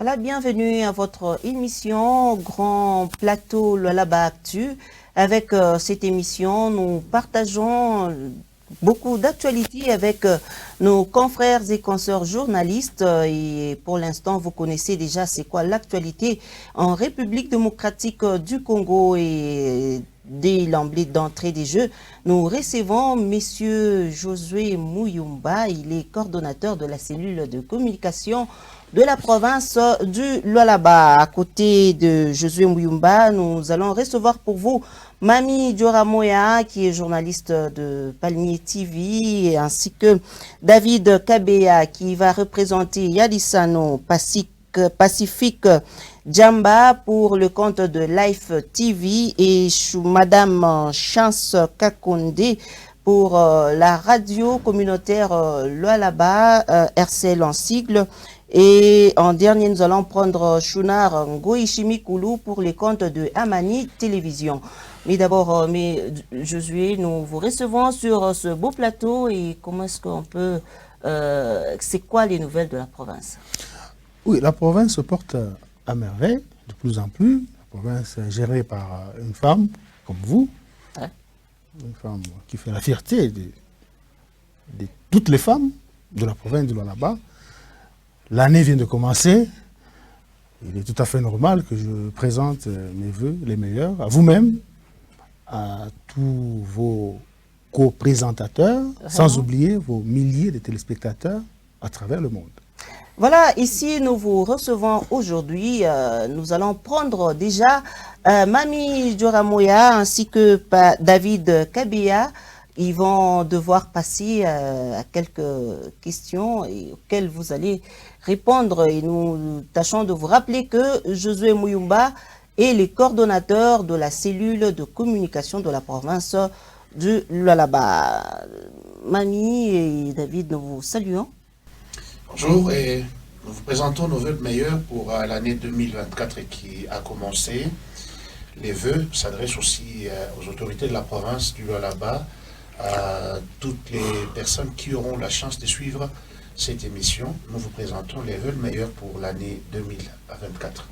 Voilà, bienvenue à votre émission Grand Plateau Lualaba Actu. Avec cette émission, nous partageons beaucoup d'actualités avec nos confrères et consoeurs journalistes. Et pour l'instant, vous connaissez déjà c'est quoi l'actualité en République démocratique du Congo. Et dès d'entrée des jeux, nous recevons Monsieur Josué Muyumba. Il est coordonnateur de la cellule de communication de la province du Lualaba. À côté de Josué Muyumba, nous allons recevoir pour vous Mami Dioramoya, qui est journaliste de Palmier TV, ainsi que David Kabea, qui va représenter Yadisano Pacifique Djamba pour le compte de Life TV et Madame Chance Kakonde pour la radio communautaire Lualaba, RCL en sigle. Et en dernier, nous allons prendre Shunar Ngoishimi Koulou pour les comptes de Amani Télévision. Mais d'abord, Josué, nous vous recevons sur ce beau plateau et comment est-ce qu'on peut... c'est quoi les nouvelles de la province? Oui, la province se porte à merveille, de plus en plus. La province est gérée par une femme comme vous, Ouais. Une femme qui fait la fierté de toutes les femmes de la province de Lualaba. L'année vient de commencer. Il est tout à fait normal que je présente mes vœux les meilleurs à vous-même, à tous vos co-présentateurs, sans oublier vos milliers de téléspectateurs à travers le monde. Voilà, ici nous vous recevons aujourd'hui. Nous allons prendre déjà Mami Dioramoya ainsi que David Kabea. Ils vont devoir passer à quelques questions auxquelles vous allez répondre. Et nous tâchons de vous rappeler que Josué Muyumba est le coordonnateur de la cellule de communication de la province de Lualaba. Mami et David, nous vous saluons. Bonjour et nous vous présentons nos vœux meilleurs pour l'année 2024 qui a commencé. Les vœux s'adressent aussi aux autorités de la province du Lualaba, à toutes les personnes qui auront la chance de suivre cette émission. Nous vous présentons les vœux meilleurs pour l'année 2024.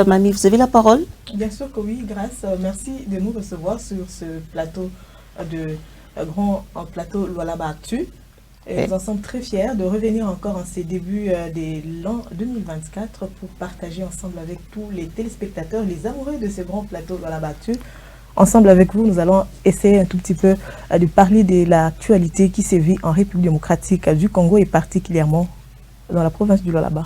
Mami, vous avez la parole? Bien sûr que oui, Grâce. Merci de nous recevoir sur ce plateau de Grand Plateau Lualaba Actu. Et nous en sommes très fiers de revenir encore en ces débuts de l'an 2024 pour partager ensemble avec tous les téléspectateurs, les amoureux de ce Grand Plateau Lualaba Actu. Ensemble avec vous, nous allons essayer un tout petit peu de parler de l'actualité qui sévit en République démocratique du Congo et particulièrement dans la province du Lualaba.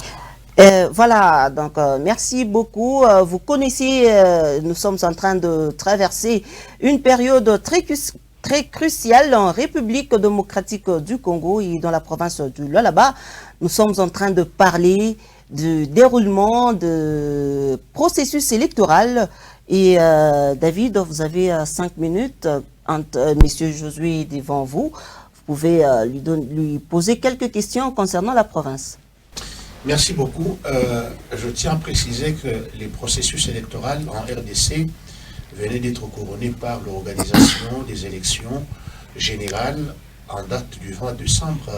Voilà, donc merci beaucoup. Vous connaissez, nous sommes en train de traverser une période très cruciale en République démocratique du Congo et dans la province du Lualaba. Nous sommes en train de parler du déroulement de processus électoral. Et David, vous avez 5 minutes. Monsieur Josué est devant vous. Vous pouvez lui poser quelques questions concernant la province. Merci beaucoup. Je tiens à préciser que les processus électoraux en RDC venaient d'être couronnés par l'organisation des élections générales en date du 20 décembre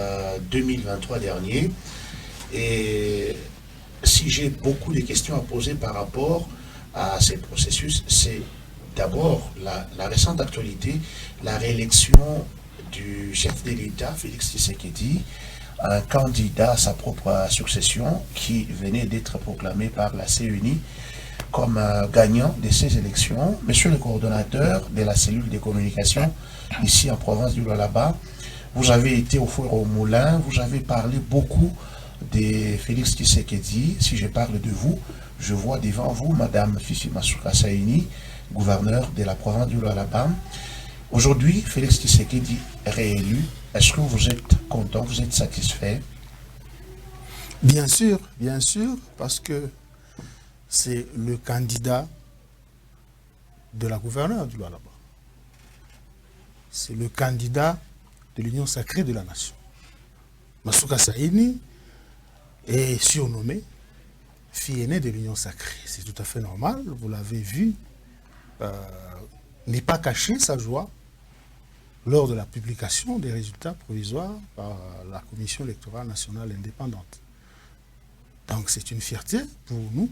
2023 dernier. Et si j'ai beaucoup de questions à poser par rapport à ces processus, c'est d'abord la récente actualité, la réélection du chef de l'État, Félix Tshisekedi, un candidat à sa propre succession qui venait d'être proclamé par la CENI comme gagnant de ces élections. Monsieur le coordonnateur de la cellule de communication ici en province du Lualaba, vous avez été au four au moulin, vous avez parlé beaucoup de Félix Tshisekedi. Si je parle de vous, je vois devant vous Madame Fifi Masuka Saini, gouverneur de la province du Lualaba. Aujourd'hui, Félix Tshisekedi réélu. Est-ce que vous êtes content, vous êtes satisfait? Bien sûr, parce que c'est le candidat de la gouverneure du Lualaba. C'est le candidat de l'Union sacrée de la nation. Masuka Saini est surnommée fille aînée de l'Union sacrée. C'est tout à fait normal, vous l'avez vu, n'est pas caché sa joie lors de la publication des résultats provisoires par la Commission électorale nationale indépendante. Donc c'est une fierté pour nous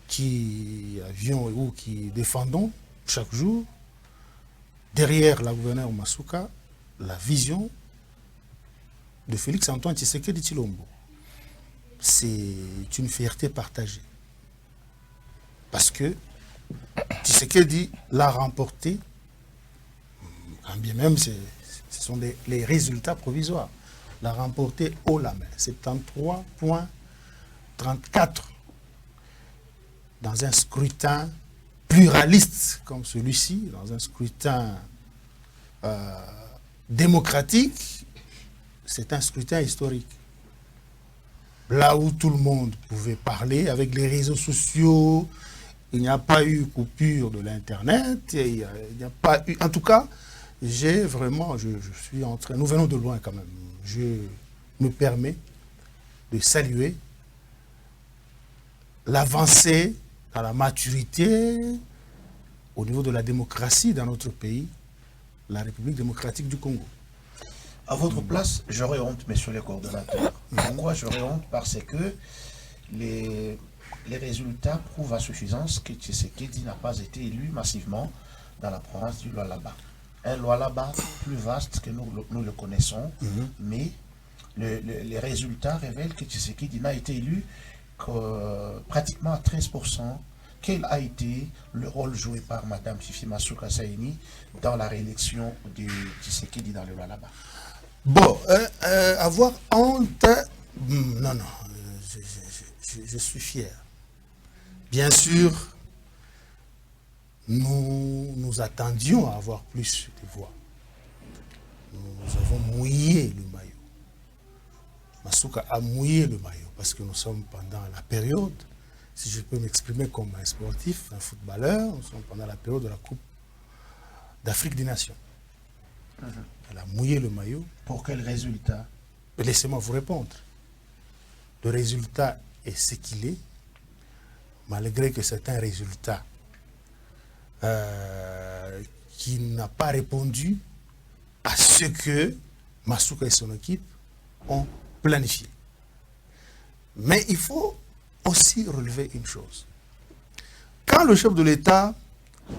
qui avions ou qui défendons chaque jour, derrière la gouverneure Masuka, la vision de Félix-Antoine Tshisekedi Tshilombo. C'est une fierté partagée. Parce que Tshisekedi l'a remporté, quand bien même ce sont les résultats provisoires, l'a remporté haut la main, 73,34 dans un scrutin pluraliste comme celui-ci, dans un scrutin démocratique. C'est un scrutin historique. Là où tout le monde pouvait parler avec les réseaux sociaux, il n'y a pas eu coupure de l'Internet, il n'y a pas eu... En tout cas, j'ai vraiment, je suis en train... Nous venons de loin quand même. Je me permets de saluer l'avancée à la maturité au niveau de la démocratie dans notre pays, la République démocratique du Congo. À votre place, j'aurais honte, messieurs les coordonnateurs. Pourquoi j'aurais honte? Parce que les résultats prouvent à suffisance que Tshisekedi n'a pas été élu massivement dans la province du Lualaba. Un Lualaba plus vaste que nous le connaissons, mais les résultats révèlent que Tshisekedi n'a été élu que pratiquement à 13%. Quel a été le rôle joué par Mme Fifi Masuka Saini dans la réélection de Tshisekedi dans le Lualaba? Bon, avoir honte, non, je suis fier. Bien sûr, nous attendions à avoir plus de voix. Nous avons mouillé le maillot. Masuka a mouillé le maillot parce que nous sommes pendant la période, si je peux m'exprimer comme un sportif, un footballeur, nous sommes pendant la période de la Coupe d'Afrique des Nations. Elle a mouillé le maillot. Pour quel résultat? Laissez-moi vous répondre. Le résultat est ce qu'il est, malgré que c'est un résultat qui n'a pas répondu à ce que Masuka et son équipe ont planifié. Mais il faut aussi relever une chose. Quand le chef de l'État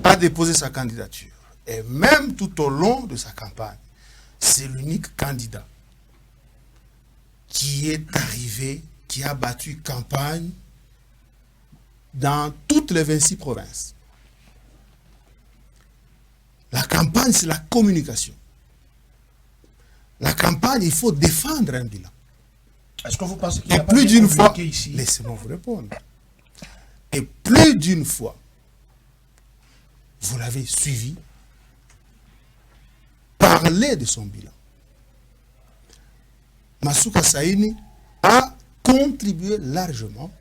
a déposé sa candidature, et même tout au long de sa campagne, c'est l'unique candidat qui est arrivé, qui a battu campagne dans toutes les 26 provinces. La campagne, c'est la communication. La campagne, il faut défendre un bilan. Est-ce que vous pensez qu'il Et n'y a pas plus de d'une fois, communiqué ici? laissez-moi vous répondre. Et plus d'une fois, vous l'avez suivi, parler de son bilan. Masuka Saini a contribué largement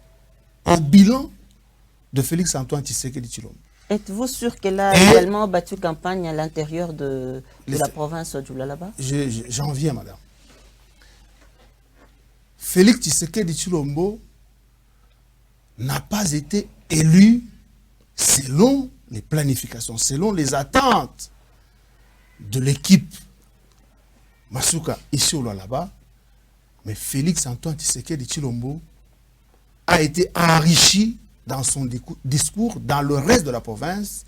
au bilan de Félix-Antoine Tshisekedi Tshilombo. Êtes-vous sûr qu'elle a également battu campagne à l'intérieur de la province du Lualaba? J'en viens, madame. Félix Tshisekedi Tshilombo n'a pas été élu selon les planifications, selon les attentes de l'équipe Masuka ici au Lualaba, mais Félix-Antoine Tshisekedi Tshilombo a été enrichi dans son discours dans le reste de la province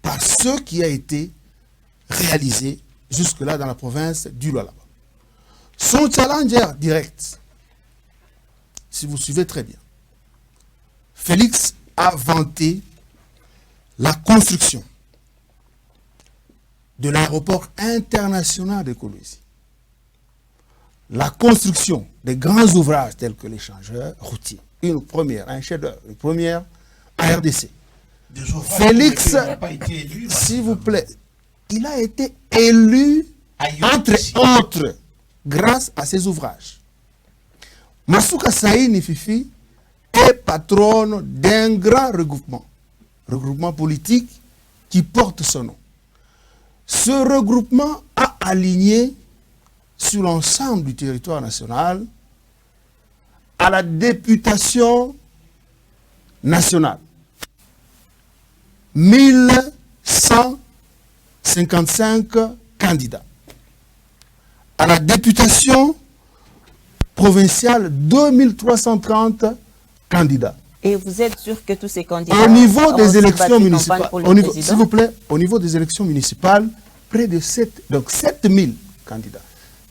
par ce qui a été réalisé jusque-là dans la province du Lualaba. Son challenger direct, si vous suivez très bien, Félix a vanté la construction de l'aéroport international de Kolwezi, la construction des grands ouvrages tels que l'échangeur routier, un chef-d'œuvre, une première en RDC. Félix, s'il vous plaît, il a été élu, entre autres, grâce à ces ouvrages. Masuka Saini Fifi est patronne d'un grand regroupement politique qui porte son nom. Ce regroupement a aligné sur l'ensemble du territoire national à la députation nationale 1155 candidats. À la députation provinciales, 2330 candidats. Et vous êtes sûr que tous ces candidats Au niveau ont des aussi élections battu municipales, campagne pour le président? s'il vous plaît, au niveau des élections municipales, près de 7000 candidats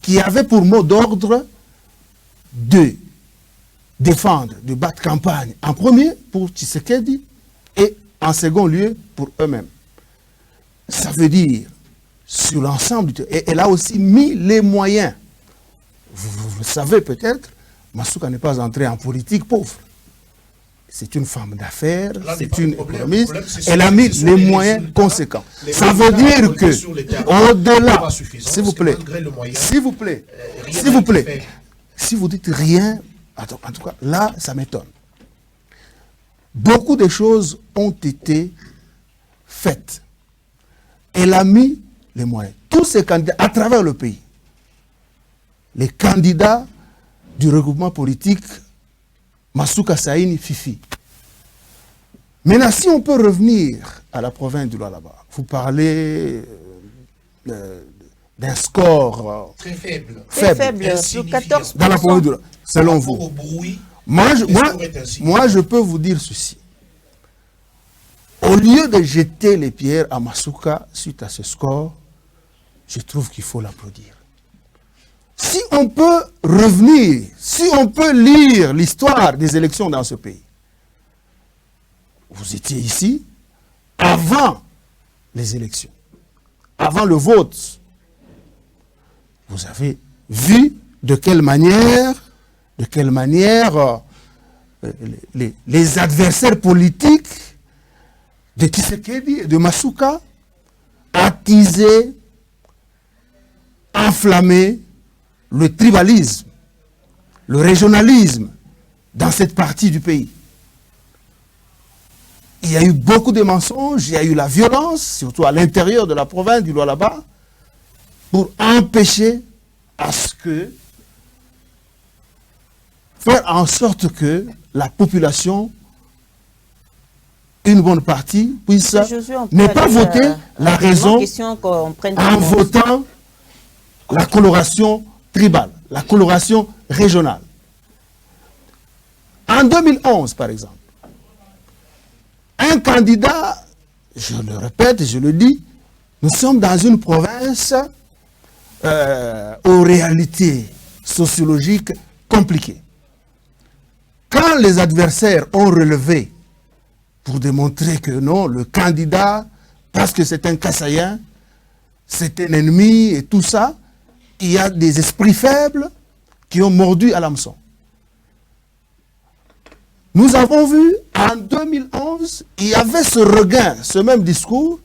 qui avaient pour mot d'ordre de défendre, de battre campagne en premier pour Tshisekedi et en second lieu pour eux-mêmes. Ça veut dire, sur l'ensemble, et elle a aussi mis les moyens. Vous le savez peut-être, Masuka n'est pas entrée en politique pauvre. C'est une femme d'affaires, c'est une économiste. Elle a mis les moyens conséquents. Ça veut dire que, au-delà, s'il vous plaît, si vous dites rien, en tout cas, là, ça m'étonne. Beaucoup de choses ont été faites. Elle a mis les moyens. Tous ces candidats, à travers le pays, les candidats du regroupement politique Masuka Saini Fifi. Maintenant, si on peut revenir à la province du Lualaba, vous parlez d'un score très faible. Très faible, sur 14%. dans la province du Lualaba, selon vous. Au bruit, Moi, je peux vous dire ceci. Au lieu de jeter les pierres à Masuka suite à ce score, je trouve qu'il faut l'applaudir. Si on peut revenir, si on peut lire l'histoire des élections dans ce pays, vous étiez ici avant les élections, avant le vote. Vous avez vu de quelle manière les adversaires politiques de Tshisekedi et de Masuka attisaient, enflammaient le tribalisme, le régionalisme dans cette partie du pays. Il y a eu beaucoup de mensonges, il y a eu la violence, surtout à l'intérieur de la province du Lualaba, pour empêcher à ce que, faire en sorte que la population, une bonne partie, puisse ne pas voter la raison en votant la coloration tribale, la coloration régionale. En 2011, par exemple, un candidat, je le répète, je le dis, nous sommes dans une province aux réalités sociologiques compliquées. Quand les adversaires ont relevé pour démontrer que non, le candidat, parce que c'est un Kassaïen, c'est un ennemi et tout ça, il y a des esprits faibles qui ont mordu à l'hameçon. Nous avons vu en 2011, il y avait ce regain, ce même discours.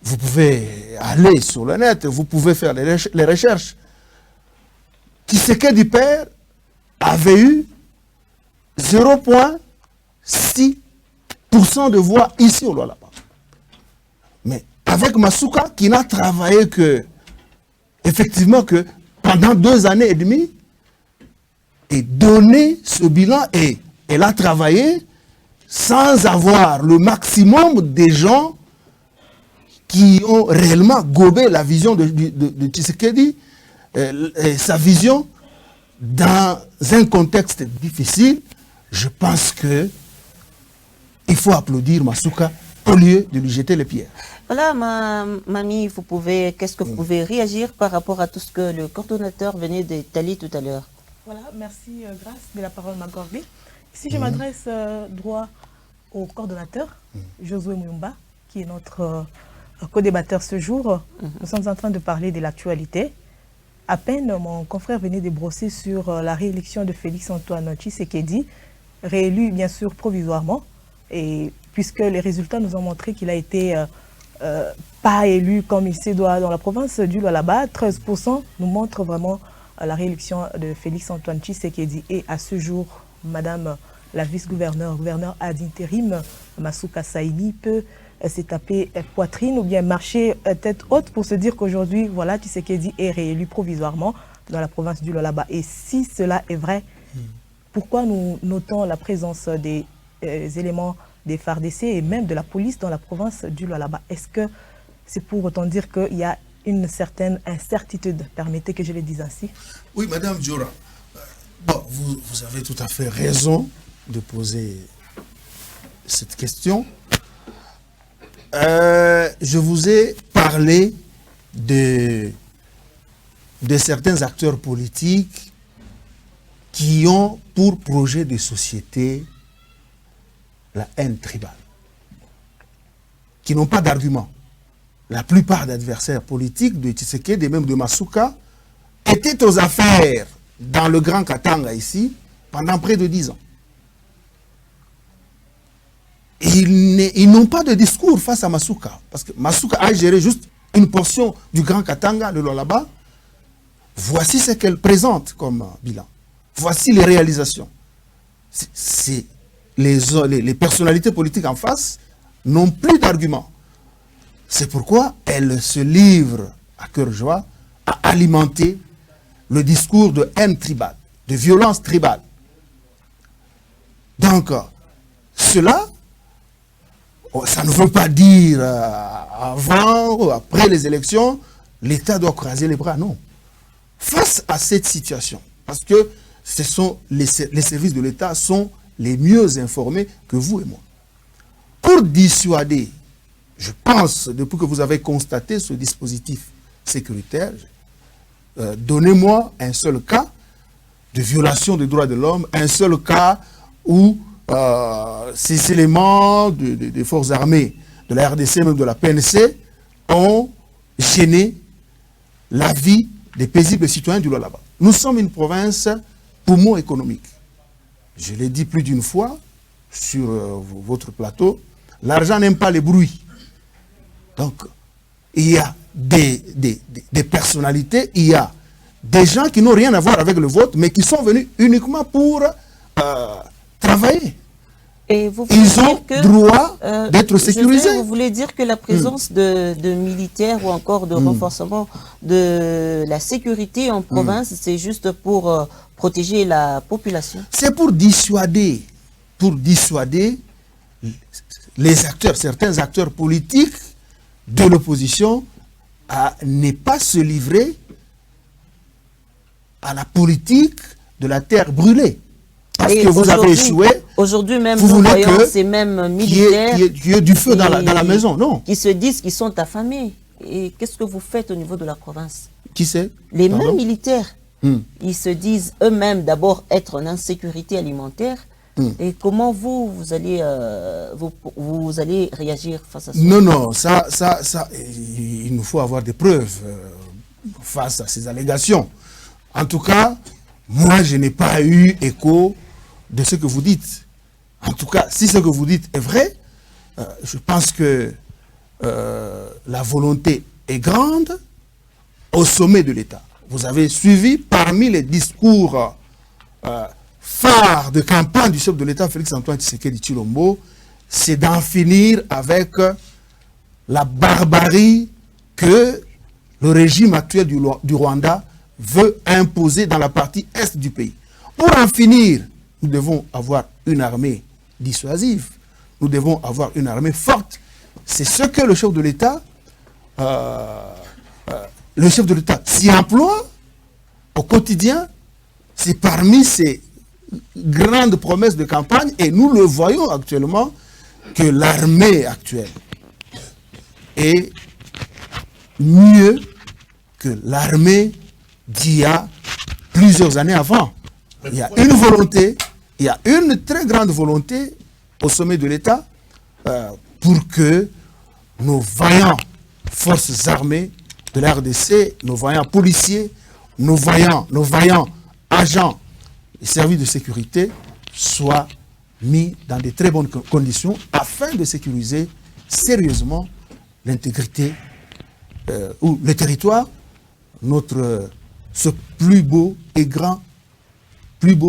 Vous pouvez aller sur le net, vous pouvez faire les recherches. Tshisekedi Père avait eu 0,6% de voix ici au Lualaba. Mais avec Masuka, qui n'a travaillé que, effectivement, que pendant 2 années et demie, et donné ce bilan, et elle a travaillé sans avoir le maximum des gens qui ont réellement gobé la vision de Tshisekedi, et sa vision dans un contexte difficile. Je pense que il faut applaudir Masuka au lieu de lui jeter les pierres. Voilà, mamie, qu'est-ce que vous pouvez réagir par rapport à tout ce que le coordonnateur venait d'étaler tout à l'heure? Voilà, merci, grâce de la parole m'accorder. Si je m'adresse droit au coordonnateur, Josué Muyumba, qui est notre co-débatteur ce jour, nous sommes en train de parler de l'actualité. À peine, mon confrère venait de brosser sur la réélection de Félix-Antoine Tshisekedi, réélu bien sûr provisoirement, et puisque les résultats nous ont montré qu'il a été pas élu comme il se doit dans la province du Lualaba, 13% nous montre vraiment la réélection de Félix-Antoine Tshisekedi. Et à ce jour, Madame la vice-gouverneure, gouverneur ad intérim, Masuka Saini, peut se taper poitrine ou bien marcher tête haute pour se dire qu'aujourd'hui, voilà, Tshisekedi est réélu provisoirement dans la province du Lualaba. Et si cela est vrai, pourquoi nous notons la présence des éléments des FARDC et même de la police dans la province du Lualaba? Est-ce que c'est pour autant dire qu'il y a une certaine incertitude, permettez que je le dise ainsi. Oui, Madame Diora, bon, vous avez tout à fait raison de poser cette question. Je vous ai parlé de certains acteurs politiques qui ont pour projet de société la haine tribale, qui n'ont pas d'argument. La plupart des adversaires politiques de Tshisekedi et même de Masuka étaient aux affaires dans le Grand Katanga ici pendant près de 10 ans. Et ils n'ont pas de discours face à Masuka, parce que Masuka a géré juste une portion du Grand Katanga, le Lualaba. Voici ce qu'elle présente comme bilan. Voici les réalisations. Les personnalités politiques en face n'ont plus d'arguments. C'est pourquoi elle se livre à cœur joie à alimenter le discours de haine tribale, de violence tribale. Donc, cela, ça ne veut pas dire avant ou après les élections, l'État doit croiser les bras, non. Face à cette situation, parce que ce sont les services de l'État sont les mieux informés que vous et moi. Pour dissuader, je pense, depuis que vous avez constaté ce dispositif sécuritaire, donnez-moi un seul cas de violation des droits de l'homme, un seul cas où ces éléments des forces armées de la RDC, même de la PNC, ont gêné la vie des paisibles citoyens du Lualaba. Nous sommes une province poumon économique. Je l'ai dit plus d'une fois sur votre plateau, l'argent n'aime pas les bruits. Donc, il y a des personnalités, il y a des gens qui n'ont rien à voir avec le vote, mais qui sont venus uniquement pour travailler. Et vous ils ont droit d'être sécurisés. Vous voulez dire que la présence de militaires ou encore de renforcement de la sécurité en province, c'est juste pour protéger la population? C'est pour dissuader les acteurs, certains acteurs politiques de l'opposition à ne pas se livrer à la politique de la terre brûlée. Parce que vous avez échoué. Aujourd'hui même, nous voyons ces mêmes militaires qui ont du feu dans la maison, non? Qui se disent qu'ils sont affamés. Et qu'est-ce que vous faites au niveau de la province? Qui c'est? Les mêmes militaires. Ils se disent eux-mêmes d'abord être en insécurité alimentaire. Et comment vous allez réagir face à ça? Non, ça, il nous faut avoir des preuves face à ces allégations. En tout cas, moi, je n'ai pas eu écho de ce que vous dites. En tout cas, si ce que vous dites est vrai, je pense que la volonté est grande au sommet de l'État. Vous avez suivi parmi les discours phares de campagne du chef de l'État, Félix-Antoine Tshisekedi Tshilombo, c'est d'en finir avec la barbarie que le régime actuel du Rwanda veut imposer dans la partie est du pays. Pour en finir, nous devons avoir une armée dissuasive. Nous devons avoir une armée forte. C'est ce que le chef de l'État s'y emploie au quotidien. C'est parmi ses grandes promesses de campagne et nous le voyons actuellement que l'armée actuelle est mieux que l'armée d'il y a plusieurs années avant. Il y a une volonté, il y a une très grande volonté au sommet de l'État pour que nos vaillants forces armées de la RDC, nos vaillants policiers, nos vaillants agents et services de sécurité soient mis dans de très bonnes conditions afin de sécuriser sérieusement l'intégrité ou le territoire, ce plus beau,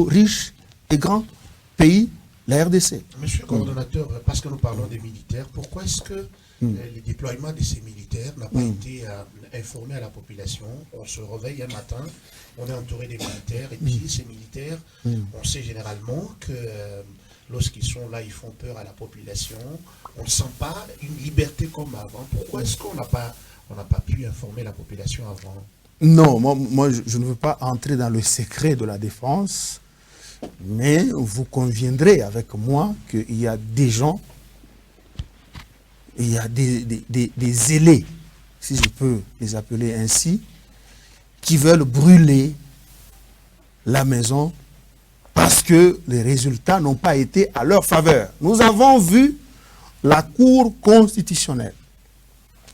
riche et grand pays, la RDC. Monsieur le coordonnateur, parce que nous parlons des militaires, pourquoi est-ce que le déploiement de ces militaires n'a pas été informé à la population? On se réveille un matin, on est entouré des militaires, et puis ces militaires, on sait généralement que lorsqu'ils sont là, ils font peur à la population. On ne sent pas une liberté comme avant. Pourquoi est-ce qu'on n'a pas on n'a pas pu informer la population avant. Non, moi je ne veux pas entrer dans le secret de la défense, mais vous conviendrez avec moi qu'il y a des gens, il y a des zélés, si je peux les appeler ainsi, qui veulent brûler la maison parce que les résultats n'ont pas été à leur faveur. Nous avons vu la Cour constitutionnelle.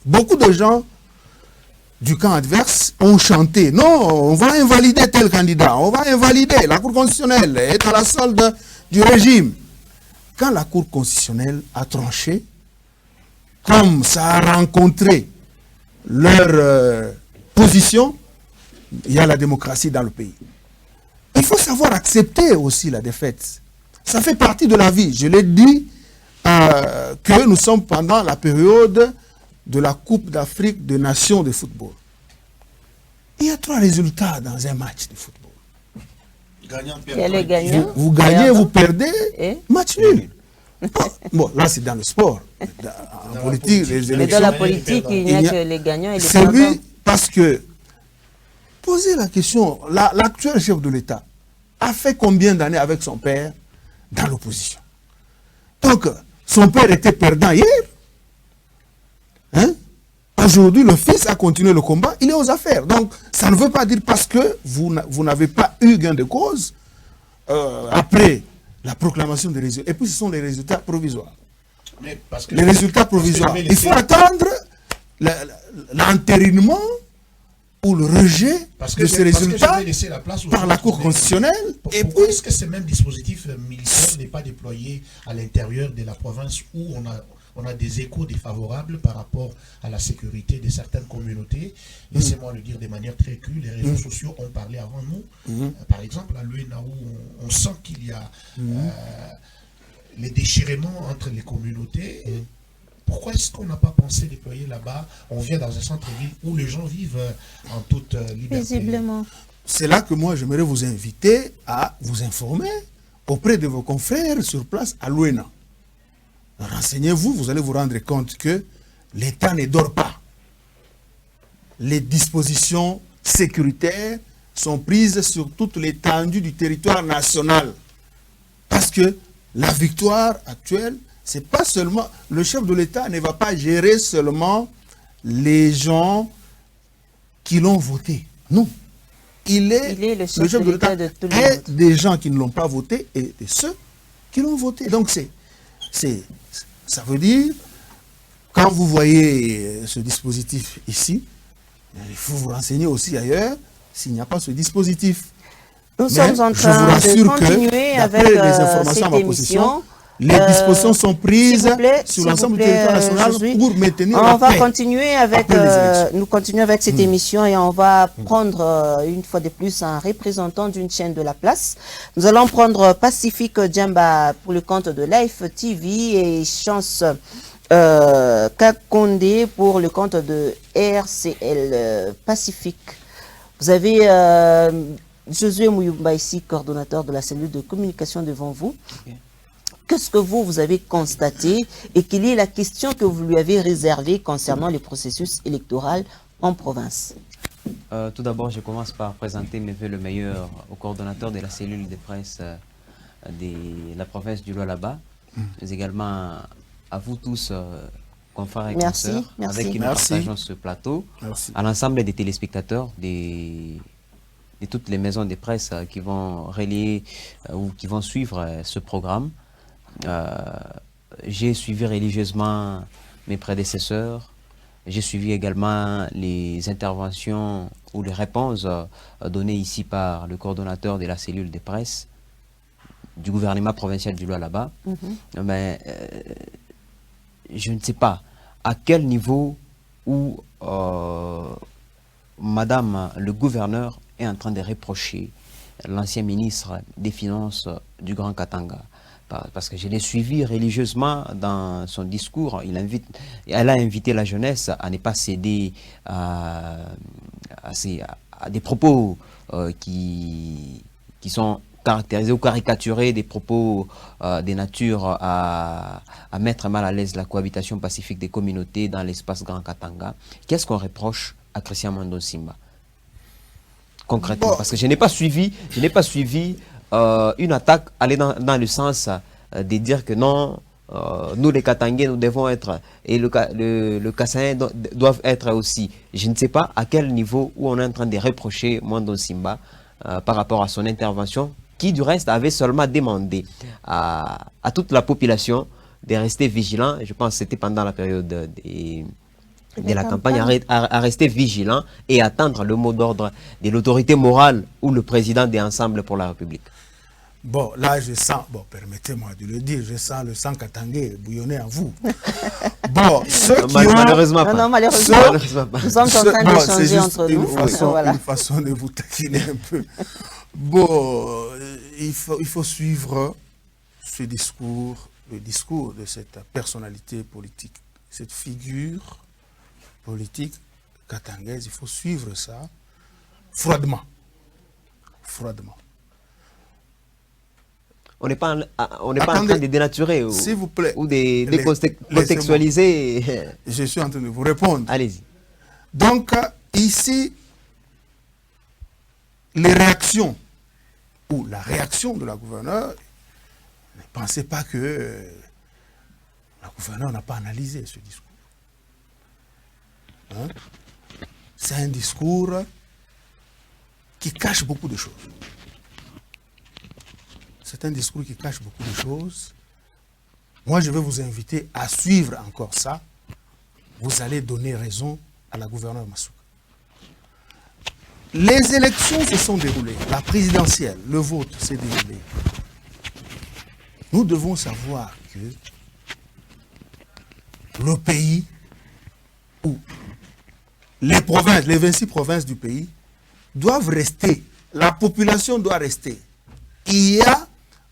Beaucoup de gens du camp adverse ont chanté. Non, on va invalider tel candidat, on va invalider. La Cour constitutionnelle est à la solde du régime. Quand la Cour constitutionnelle a tranché, comme ça a rencontré leur position, il y a la démocratie dans le pays. Il faut savoir accepter aussi la défaite. Ça fait partie de la vie. Je l'ai dit que nous sommes pendant la période de la Coupe d'Afrique des Nations de football. Il y a 3 résultats dans un match de football. Gagnant, Il y a les gagnants. Vous gagnez, vous perdez, Et match nul. Bon, là c'est dans le sport. En politique, les mais dans la élections. politique, il n'y a que les gagnants et les C'est perdants. lui, parce que, posez la question, l'actuel chef de l'État a fait combien d'années avec son père dans l'opposition? Donc, son père était perdant hier. Hein? Aujourd'hui, le fils a continué le combat, il est aux affaires. Donc, ça ne veut pas dire parce que vous n'avez pas eu gain de cause après la proclamation des résultats. Et puis, ce sont les résultats provisoires. Mais parce que Les résultats provisoires. Il faut attendre l'entérinement ou le rejet de ces résultats par la Cour constitutionnelle. Et puis, est-ce que ce même dispositif militaire n'est pas déployé à l'intérieur de la province où on a des échos défavorables par rapport à la sécurité de certaines communautés? Laissez-moi le dire de manière très crue, les réseaux sociaux ont parlé avant nous. Par exemple, à l'UENA, où on sent qu'il y a les déchirements entre les communautés. Pourquoi est-ce qu'on n'a pas pensé déployer là-bas? On vient dans un centre-ville où les gens vivent en toute liberté. Visiblement. c'est là que moi j'aimerais vous inviter à vous informer auprès de vos confrères sur place à l'UENA. Renseignez-vous, vous allez vous rendre compte que l'État ne dort pas. Les dispositions sécuritaires sont prises sur toute l'étendue du territoire national. Parce que la victoire actuelle, c'est pas seulement... Le chef de l'État ne va pas gérer seulement les gens qui l'ont voté. Non. Il est le chef de l'État de tout le monde. Des gens qui ne l'ont pas voté et de ceux qui l'ont voté. Donc ça veut dire, quand vous voyez ce dispositif ici, il faut vous renseigner aussi ailleurs s'il n'y a pas ce dispositif. Nous sommes en train de continuer avec les informations cette à ma émission. possession, les dispositions sont prises sur l'ensemble du territoire national pour maintenir la On va paix continuer avec, après les élections. nous continuons avec cette émission et on va prendre une fois de plus un représentant d'une chaîne de la place. Nous allons prendre Pacifique Djamba pour le compte de Life TV et Chance Kakonde pour le compte de RCL Pacifique. Vous avez Josué Mouyumba ici, coordonnateur de la cellule de communication devant vous. Okay. Qu'est-ce que vous avez constaté et quelle est la question que vous lui avez réservée concernant le processus électoral en province? Tout d'abord, je commence par présenter mes vœux le meilleur au coordonnateur de la cellule de presse de la province du Lualaba, mais également à vous tous, confrères et consoeurs, avec qui nous partageons ce plateau, à l'ensemble des téléspectateurs, de toutes les maisons de presse qui vont relayer ou qui vont suivre ce programme. J'ai suivi religieusement mes prédécesseurs, j'ai suivi également les interventions ou les réponses données ici par le coordonnateur de la cellule de presse du gouvernement provincial du Lualaba. Mais je ne sais pas à quel niveau où Madame le gouverneur est en train de reprocher l'ancien ministre des Finances du Grand Katanga. Parce que je l'ai suivi religieusement dans son discours. Elle a invité la jeunesse à ne pas céder à des propos qui sont caractériser ou caricaturer des propos des natures à mettre mal à l'aise la cohabitation pacifique des communautés dans l'espace Grand Katanga. Qu'est-ce qu'on reproche à Christian Mando Simba concrètement? Parce que je n'ai pas suivi une attaque aller dans le sens de dire que non, nous les Katangais, nous devons être, et le Kassaïen doivent être aussi. Je ne sais pas à quel niveau où on est en train de reprocher Mando Simba par rapport à son intervention, qui du reste avait seulement demandé à toute la population de rester vigilant. Je pense que c'était pendant la période de la campagne, à rester vigilant et attendre le mot d'ordre de l'autorité morale ou le président des Ensembles pour la République. Bon, là, je sens, bon, permettez-moi de le dire, je sens le sang katangais bouillonner en vous. Bon, ceux qui ont... Malheureusement pas. Non, malheureusement pas. Nous sommes en train d'échanger entre nous. Une façon de vous taquiner un peu. Bon, il faut suivre ce discours, le discours de cette personnalité politique, cette figure politique katangaise. Il faut suivre ça froidement. Froidement. On n'est pas en train de dénaturer s'il vous plaît, ou de décontextualiser. Je suis en train de vous répondre. Allez-y. Donc, ici, les réactions, ou la réaction de la gouverneure, ne pensez pas que la gouverneure n'a pas analysé ce discours. Hein? C'est un discours qui cache beaucoup de choses. C'est un discours qui cache beaucoup de choses. Moi, je vais vous inviter à suivre encore ça. Vous allez donner raison à la gouverneure Masuka. Les élections se sont déroulées. La présidentielle, le vote s'est déroulé. Nous devons savoir que le pays, ou les provinces, les 26 provinces du pays, doivent rester. La population doit rester. Il y a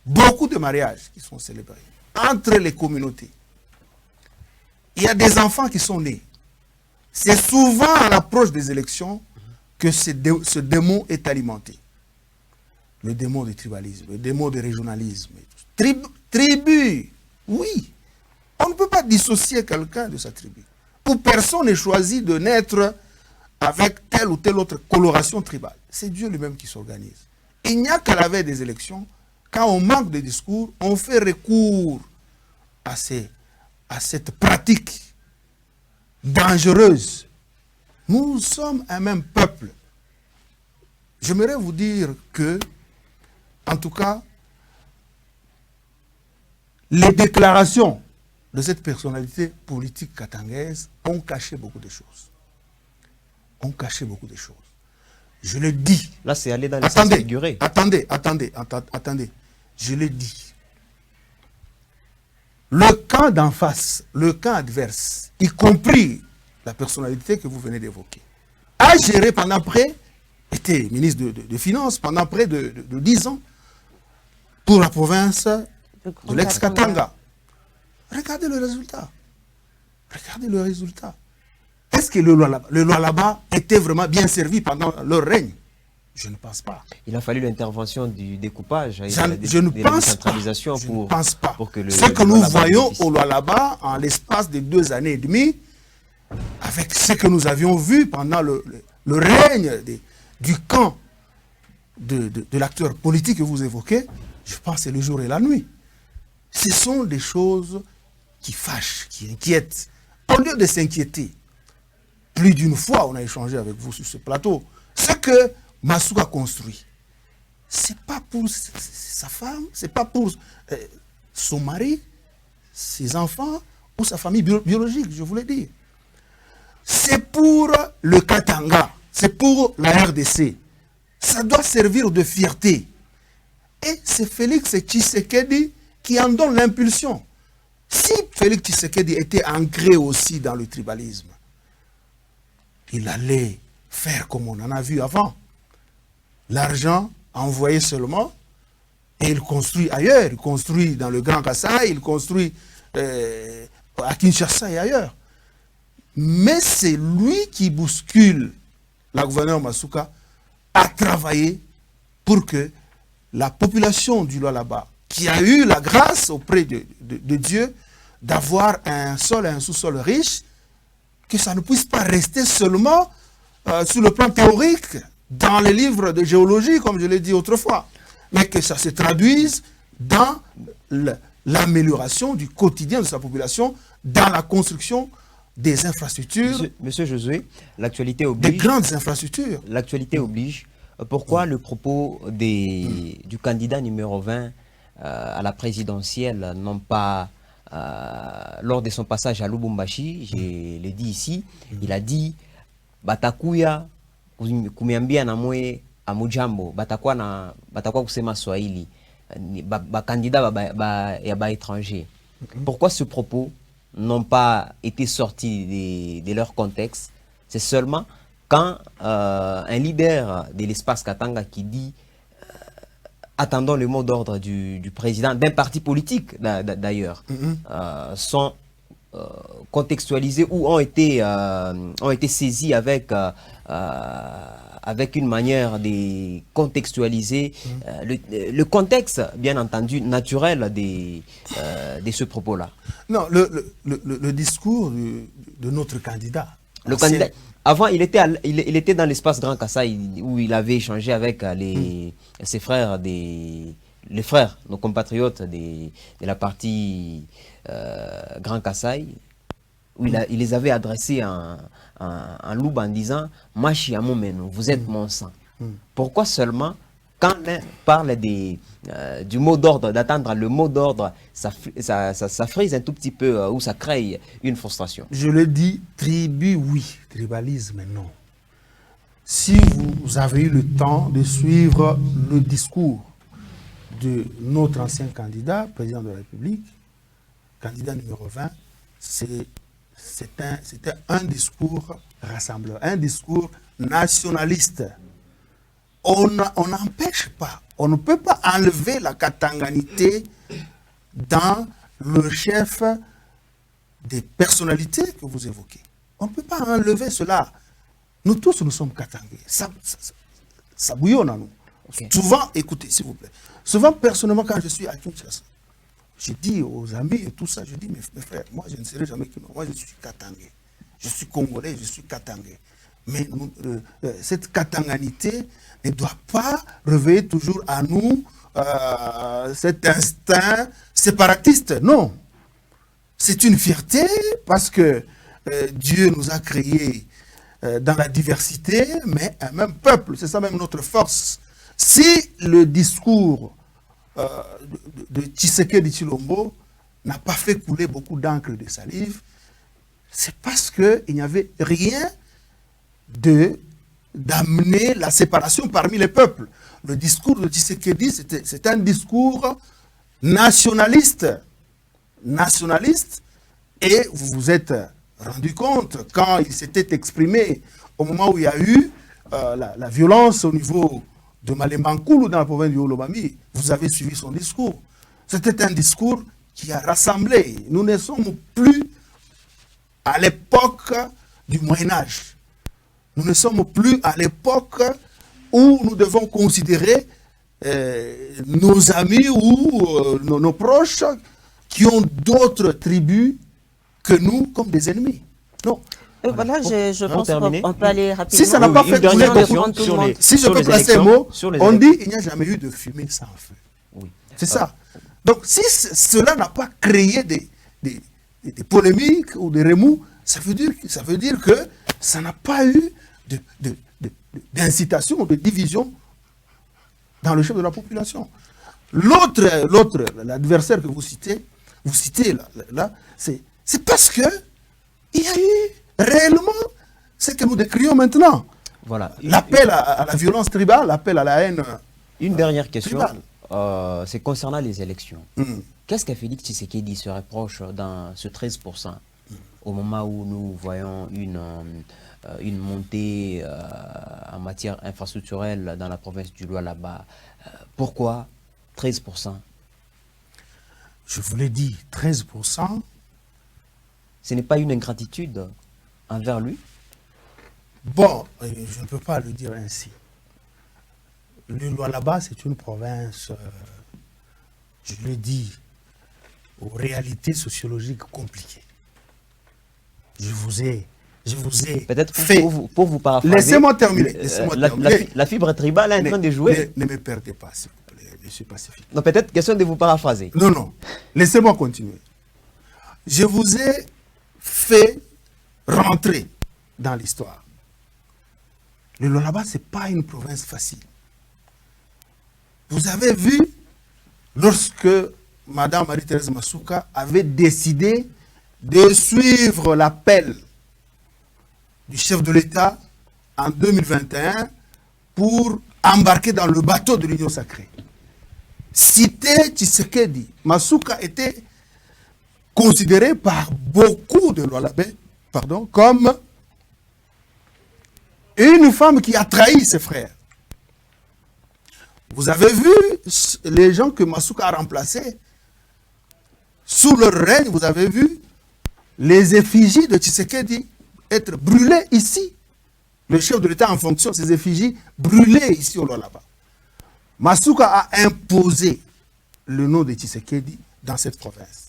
beaucoup de mariages qui sont célébrés entre les communautés. Il y a des enfants qui sont nés. C'est souvent à l'approche des élections que ce démon est alimenté. Le démon du tribalisme, le démon du régionalisme. Tribu, oui. On ne peut pas dissocier quelqu'un de sa tribu. Ou personne n'est choisi de naître avec telle ou telle autre coloration tribale. C'est Dieu lui-même qui s'organise. Il n'y a qu'à la veille des élections, quand on manque de discours, on fait recours à cette pratique dangereuse. Nous sommes un même peuple. J'aimerais vous dire que, en tout cas, les déclarations de cette personnalité politique katangaise ont caché beaucoup de choses. Ont caché beaucoup de choses. Je le dis. Là, c'est aller dans le sens figuré. Attendez. Je le dis. Le camp d'en face, le camp adverse, y compris la personnalité que vous venez d'évoquer, a géré pendant près, était ministre de Finances pendant près de 10 ans pour la province de l'ex-Katanga. Regardez le résultat. Regardez le résultat. Est-ce que le Lualaba était vraiment bien servi pendant leur règne? Je ne pense pas. Il a fallu l'intervention du découpage et je ne pense pas. Je ne pense pas. Ce que nous voyons au Lualaba en l'espace de 2 années et demie, avec ce que nous avions vu pendant le règne du camp de l'acteur politique que vous évoquez, je pense que c'est le jour et la nuit. Ce sont des choses qui fâchent, qui inquiètent. Au lieu de s'inquiéter, plus d'une fois, on a échangé avec vous sur ce plateau. Ce que Masuka construit, c'est pas pour sa femme, c'est pas pour son mari, ses enfants ou sa famille biologique, je voulais dire. C'est pour le Katanga, c'est pour la RDC. Ça doit servir de fierté. Et c'est Félix Tshisekedi qui en donne l'impulsion. Si Félix Tshisekedi était ancré aussi dans le tribalisme, il allait faire comme on en a vu avant. L'argent envoyé seulement, et il construit ailleurs. Il construit dans le Grand Kassai, il construit à Kinshasa et ailleurs. Mais c'est lui qui bouscule la gouverneure Masuka à travailler pour que la population du Lualaba, qui a eu la grâce auprès de Dieu d'avoir un sol et un sous-sol riche, que ça ne puisse pas rester seulement sur le plan théorique, dans les livres de géologie, comme je l'ai dit autrefois, mais que ça se traduise dans l'amélioration du quotidien de sa population, dans la construction des infrastructures. Monsieur Josué, l'actualité des oblige. grandes infrastructures. L'actualité oblige. Pourquoi le propos du candidat numéro 20 à la présidentielle n'ont pas, lors de son passage à Lubumbashi, je l'ai dit ici, il a dit Batakuya kumiambia na mwe amujambo, batakuwa kusema Swahili, candidat ya ba étranger. Pourquoi ce propos n'ont pas été sortis de leur contexte? C'est seulement quand un leader de l'espace Katanga qui dit attendons le mot d'ordre du président, d'un parti politique d'ailleurs, sont contextualisés ou ont été saisis avec une manière de contextualiser le contexte, bien entendu, naturel de ce propos-là. Non, le discours de notre candidat. Le candidat, avant, il était dans l'espace Grand Kassai où il avait échangé avec ses frères, les frères, nos compatriotes de la partie Grand Kassai, où il les avait adressés en loup en disant « Machi Amomeno, vous êtes mon sang ». Pourquoi seulement, quand on parle du mot d'ordre, d'attendre le mot d'ordre, ça frise un tout petit peu ou ça crée une frustration? Je le dis, tribu, oui. Tribalisme, non. Si vous avez eu le temps de suivre le discours de notre ancien candidat, président de la République, candidat numéro 20, c'était un discours rassembleur, un discours nationaliste. On n'empêche pas, on ne peut pas enlever la katanganité dans le chef des personnalités que vous évoquez. On ne peut pas enlever cela. Nous tous, nous sommes katangais. Ça bouillonne en nous. Okay. Souvent, écoutez, s'il vous plaît, souvent, personnellement, quand je suis à Kinshasa, je dis aux amis et tout ça, je dis, mes frères, moi, je ne serai jamais que moi, je suis katangais. Je suis congolais, je suis katangais. Mais cette katanganité ne doit pas réveiller toujours à nous cet instinct séparatiste. Non. C'est une fierté parce que Dieu nous a créés dans la diversité, mais un même peuple. C'est ça même notre force. Si le discours de Tshisekedi Tshilombo n'a pas fait couler beaucoup d'encre et de salive, c'est parce qu'il n'y avait rien d'amener la séparation parmi les peuples. Le discours de Tshisekedi, c'est un discours nationaliste. Nationaliste, et vous vous êtes rendu compte quand il s'était exprimé au moment où il y a eu la violence au niveau de Malembankoulou dans la province du Olomami, vous avez suivi son discours. C'était un discours qui a rassemblé. Nous ne sommes plus à l'époque du Moyen-Âge. Nous ne sommes plus à l'époque où nous devons considérer nos amis ou nos proches qui ont d'autres tribus que nous comme des ennemis. Non. Voilà, je pense qu'on peut aller rapidement. Si ça n'a pas fait couler si je peux placer un mot, on dit qu'il n'y a jamais eu de fumée sans feu. Oui. C'est ça. Donc, si cela n'a pas créé des polémiques ou des remous, ça veut dire que ça n'a pas eu d'incitation ou de division dans le chef de la population. L'adversaire que vous citez là, c'est parce que il y a eu réellement ce que nous décrions maintenant. Voilà. L'appel à la violence tribale, l'appel à la haine. Une dernière question, c'est concernant les élections. Qu'est-ce que Félix Tshisekedi se reproche dans ce 13% au moment où nous voyons une montée en matière infrastructurelle dans la province du Lualaba? Pourquoi 13%? Je vous l'ai dit, 13%. Ce n'est pas une ingratitude envers lui? Bon, je ne peux pas le dire ainsi. le Lualaba, c'est une province, je le dis, aux réalités sociologiques compliquées. Je vous ai Peut-être fait... pour vous paraphraser. Laissez-moi terminer. La fibre tribale est en train de jouer. Ne me perdez pas, s'il vous plaît, monsieur Pacifique. Non, peut-être question de vous paraphraser. Non. Laissez-moi continuer. Je vous ai fait rentrer dans l'histoire. Le Lualaba, ce n'est pas une province facile. Vous avez vu, lorsque Mme Marie-Thérèse Masuka avait décidé de suivre l'appel du chef de l'État en 2021 pour embarquer dans le bateau de l'Union sacrée. Cité Tshisekedi, Masuka était considéré par beaucoup de Lualabais, comme une femme qui a trahi ses frères. Vous avez vu les gens que Masuka a remplacés. Sous leur règne, vous avez vu les effigies de Tshisekedi être brûlées ici. Le chef de l'État en fonction, ces effigies brûlées ici au Lualaba. Masuka a imposé le nom de Tshisekedi dans cette province.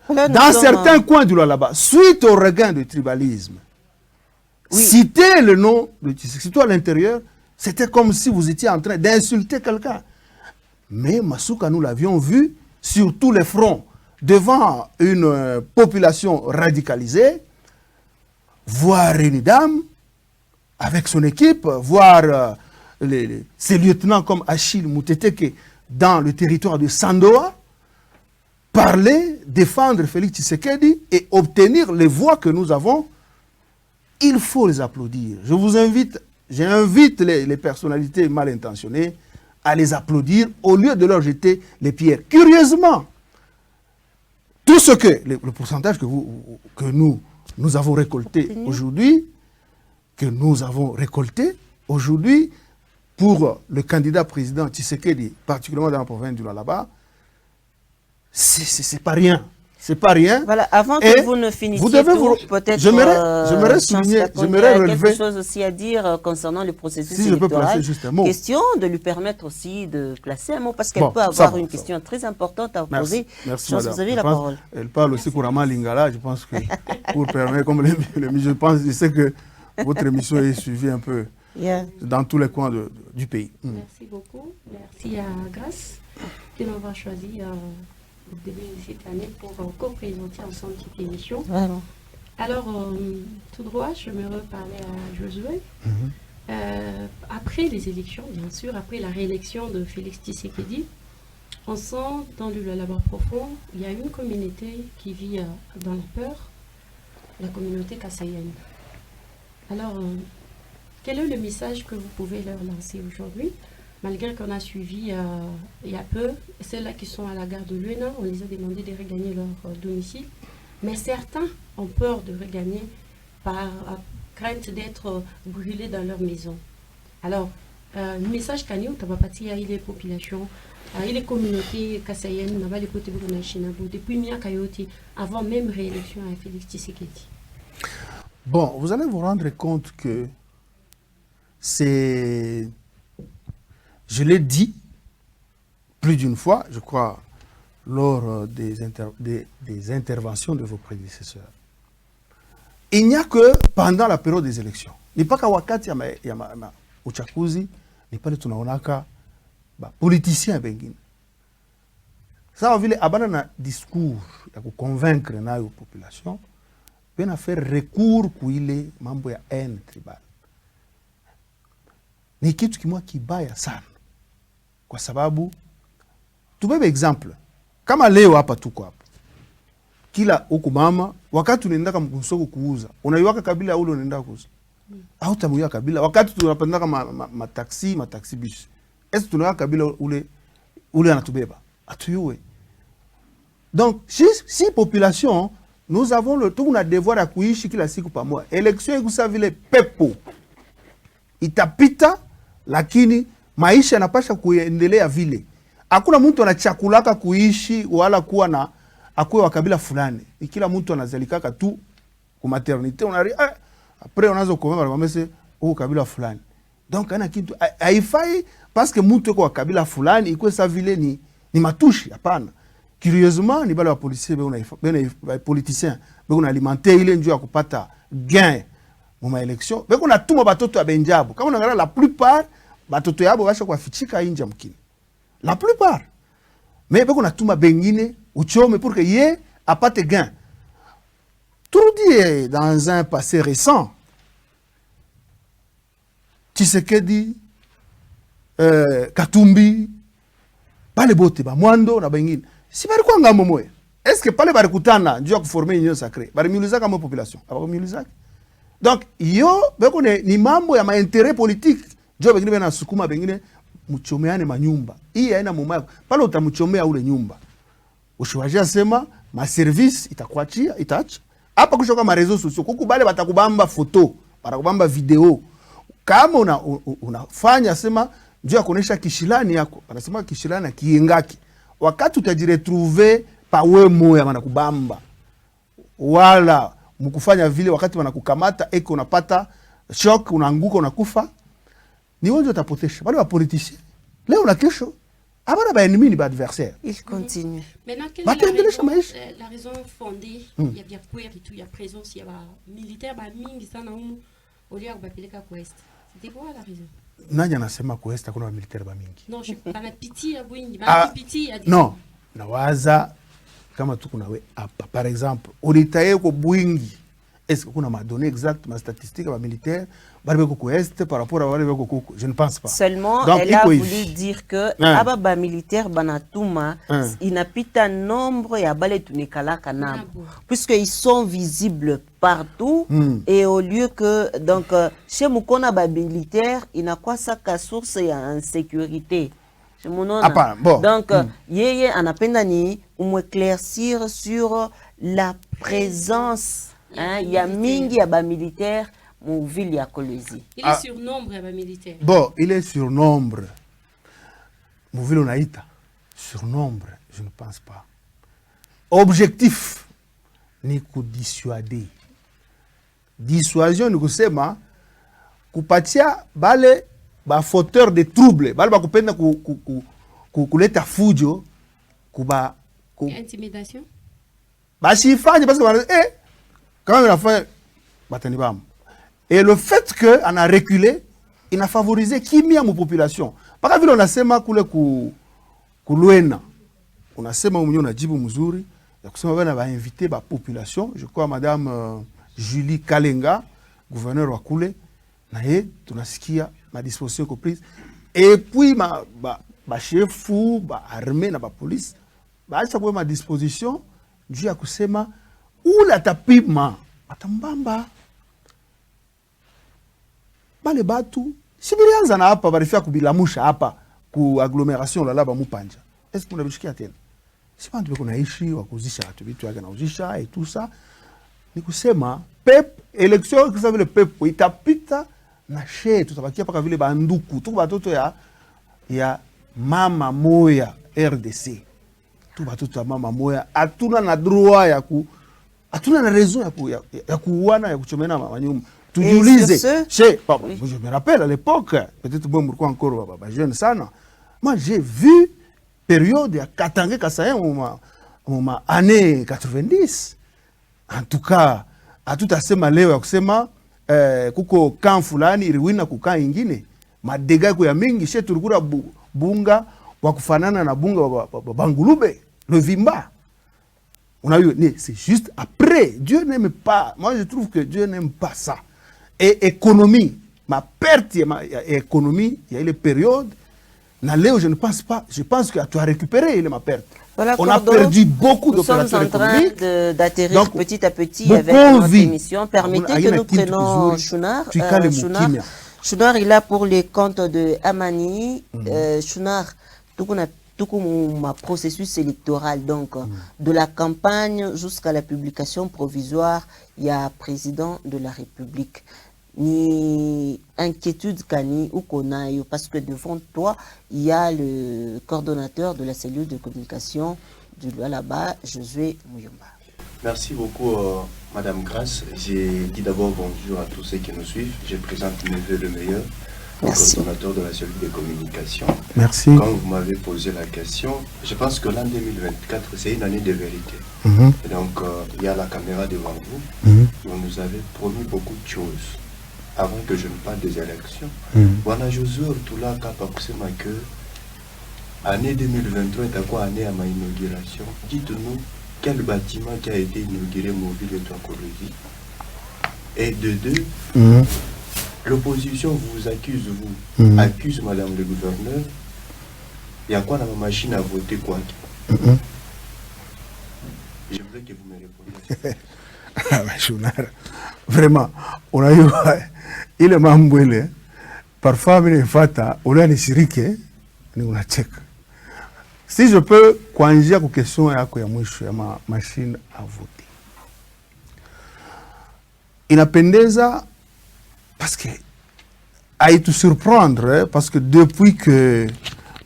Dans certains coins du Lualaba, suite au regain du tribalisme, citer le nom de Tshisekedi, surtout à l'intérieur, c'était comme si vous étiez en train d'insulter quelqu'un. Mais Masuka, nous l'avions vu sur tous les fronts, devant une population radicalisée, voir une dame avec son équipe, voir ses lieutenants comme Achille Mouteteke dans le territoire de Sandoa, parler, défendre Félix Tshisekedi et obtenir les voix que nous avons. Il faut les applaudir. J'invite les personnalités mal intentionnées à les applaudir au lieu de leur jeter les pierres. Curieusement, tout ce que, le pourcentage que nous avons récolté aujourd'hui, pour le candidat président Tshisekedi, particulièrement dans la province du Lualaba, c'est pas rien. C'est pas rien. Voilà, avant que vous ne finissiez peut-être j'aimerais souligner, relever quelque chose aussi à dire concernant le processus électoral. Je peux placer juste un mot. Question de lui permettre aussi de placer un mot, parce qu'elle peut avoir une question très importante à poser. Merci, madame. Vous avez la parole. Elle parle aussi couramment lingala. Je pense que pour permettre, comme je sais que votre émission est suivie un peu dans tous les coins du pays. Merci beaucoup. Merci à Grace de m'avoir choisi au début de cette année pour co-présenter ensemble cette émission. Vraiment. Alors, tout droit, je me reparlais à Josué. Après les élections, bien sûr, après la réélection de Félix Tshisekedi, on sent dans le Lualaba profond, il y a une communauté qui vit dans la peur, la communauté kassaïenne. Alors, quel est le message que vous pouvez leur lancer aujourd'hui? Malgré qu'on a suivi il y a peu, celles-là qui sont à la gare de Luena, on les a demandé de regagner leur domicile. Mais certains ont peur de regagner par crainte d'être brûlés dans leur maison. Alors, le message qu'il y a les populations, les communautés kassaïennes, depuis Mia Kayoti, avant même réélection à Félix Tshisekedi. Bon, vous allez vous rendre compte que c'est... Je l'ai dit plus d'une fois, je crois, lors des interventions de vos prédécesseurs. Il n'y a que pendant la période des élections. Il n'y a pas qu'à wakati ya uchaguzi, ni pale tunaonaka politiciens bengine. Ça vile abana na discours ya convaincre na yo population, ben faire recours kuile mambo ya haine tribal. Ni kitu kibaya sana. Kwa sababu tubebe example kama leo hapa tuko hapa, kila huku mama wakati unaenda kama msoko kuuza, unaiwaka kabila ule unaenda kuuza au tamuya kabila, wakati tunapanda kama mataxi bus, est-ce tunaiwaka kabila ule anatubeba atuyue. Donc si population, nous avons tout un devoir à kuishi kila siku pamoja. Election ikusa vile pepo itapita, lakini maisha yanapasha kuendelea vile. Hakuna mtu anachakulaka kuishi wala kuwa na akuwe wa kabila fulani. Kila mtu anazalikaka tu ku maternité, après unaanza kuomba wamese huko kabila fulani. Donc ana kitu haifai parce que mtu kwa kabila fulani iko sa vile ni matushi, hapana. Curieusement ni bale wa policiers ba politiciens beko na alimenter ile njoo ya kupata gain mu ma election, beko na tuma batoto ya benjabu. Kama unaangalia la plupart batoto yabo basha kwa fichika inje mkini. La plupart. Mais beko na tuma bengine uchome pour que ye apate gain. Tout dit dans un passé récent. Tshisekedi, Katumbi, pale bote ba Mwando na bengine. Si bari kwa ngambo moya. Est-ce que pale bari kutana njoo kuformer union sacrée? Bari miuliza kama population. Aba miuliza. Donc yo beko ni mambo ya maintérêt politique. Njoo bengine bana sukuma bengine mchomeane manyumba. Hii haina mumaya. Pale utamchomea ule nyumba. Ushiwajia sema ma service itakuachia, itaacha. Hapa kushoka ma réseaux sociaux. Kukubale batakubamba photo, batakubamba video. Kama unafanya sema njoo kuonesha kishilani yako. Anasema kishilani kiengaki. Wakati utajiretrouver pa wewe moya wanakubamba. Wala mkufanya vile wakati wanakukamata eko unapata shock, unaanguka, unakufa. Ni wewe utapotesha. Wale wa politiciens leo na kesho abana ba ennemi ni ba adversaire. Il continue. Maintenant, quelle est la raison fondée? Il y a bien queer et tout, il y a présence, il y a militaire, mingi sana humu au lieu de peleka kwa est. C'était quoi la raison? Nani anasema kwa est kuna militaire ba mingi? Non, je parle piti ya wingi, ba piti ya. Non, nawaza kama tu kuna we hapa. Par exemple, ulitaye ko bwingi. Est-ce que kuna ma données exactes, ma statistique ba militaire Barbeko Est par rapport à Barbeko Koko? Je ne pense pas. Seulement, donc, elle a voulu dire que Ababa militaire Banatouma, il n'a pas un nombre et Abale Tunekala Kanab. Puisqu'ils sont visibles partout et au lieu que, donc, chez Mukona militaire, il n'a quoi ça qu'à source et en sécurité. Bon. Donc, yeye anapendani éclaircir sur la présence. Il y a mingi ya militaire. Il est sur nombre militaire. Bon, il est sur nombre. Mouville Onaïta. Sur nombre, je ne pense pas. Objectif, ni ku dissuader. Dissuasion, ni kusema kupatia bale ba fauteur de trouble, bale ba kupenda kuleta fujo, kuba intimidation. Basi fanye parce que quand on a fait batanibam. Et le fait qu'on a reculé, il a favorisé kimia mu population. Paka vile unasema kule kuluena. Unasema mwenyewe unajibu mzuri ya kusema bana ba inviter ba population. Je crois madame Julie Kalenga, gouverneur wa kule, na ye tunasikia ma disposition comprise. Et puis ba chefu, ba armée na ba police, ba acha kwa ma disposition juu ya kusema ula tapima atambamba. Bale batu sibirianza na hapa barifia kubilamusha hapa ku agglomération la ba Mupanja. Est-ce que mnabishikia tena? Si bantu beko naishi wakuzisha watu vitu yake nauzisha et tout ça. Ni kusema pep election kisa vile pep itapita na she tutabakia paka vile banduku tu batoto ya mama moya RDC. Tu batoto ya mama moya atuna na droit atuna na raison ya kuuana ya kuchomena manyuma. Je me rappelle à l'époque, peut-être bon pourquoi encore jeune sana. Moi j'ai vu période à Katangé Kasayen au année 90. En tout cas, à tout à ce malheur ya kusema kuko kan fulani iriwina kukaa ingine. Madega ya mingi she turukura bunga wa kufanana na bunga wa Bangulube, le Vimba. On a eu c'est juste après. Dieu n'aime pas. Moi je trouve que Dieu n'aime pas ça. Et économie, ma perte économie, il y a eu les périodes. Là, je ne pense pas. Je pense que tu as récupéré ma perte. Voilà, on a perdu beaucoup d'opérateurs économiques. Nous sommes en train d'atterrir petit à petit avec notre émission. Permettez que nous prenions Chounar. Chounar, il a pour les comptes de Amani. Chounar, tout comme un processus électoral, donc de la campagne jusqu'à la publication provisoire, il y a président de la République. Ni inquiétude kani ou konayo parce que devant toi il y a le coordonnateur de la cellule de communication du Lualaba, Josué Muyomba. Merci beaucoup Madame Grace. J'ai dit d'abord bonjour à tous ceux qui nous suivent. Je présente mes vœux le meilleur Merci. coordonnateur de la cellule de communication. Merci. Quand vous m'avez posé la question, je pense que l'an 2024, c'est une année de vérité. Et donc, il y a la caméra devant vous. Vous nous avez promis beaucoup de choses avant que je ne parle des élections. Voilà, Josué Ortula Kapakusema que année 2023 est à quoi année à ma inauguration. Dites-nous quel bâtiment qui a été inauguré mobile de Twakolodi. Et de deux, l'opposition vous accuse, accuse madame le gouverneur. Il y a quoi dans ma machine à voter quoi? Je voudrais que vous me répondiez à ça. Vraiment, on a eu ile mambo ile parfois mimi nifata unanishirike ni unacheka. Si je peux kuanzia kwa question yako ya mwisho ya machine à voter. Inapendeza parce que à te surprendre parce que depuis que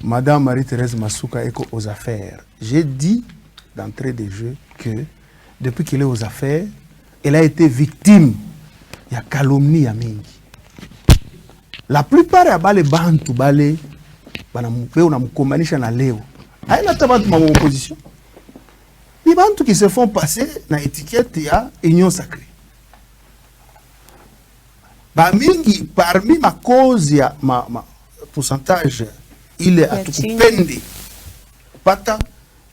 Madame Marie-Thérèse Masuka est aux affaires, j'ai dit d'entrée de jeu que depuis qu'elle est aux affaires, elle a été victime. Il y a calomnie à mingi. La plupart ya bale bantu bale banamupeo na mkombanisha na leo. Haina tabantu ma opposition. Ni bantu qui se font passer na étiquette ya union sacrée. Ba mingi parmi ma cause ya ma pourcentage ile atukupende pata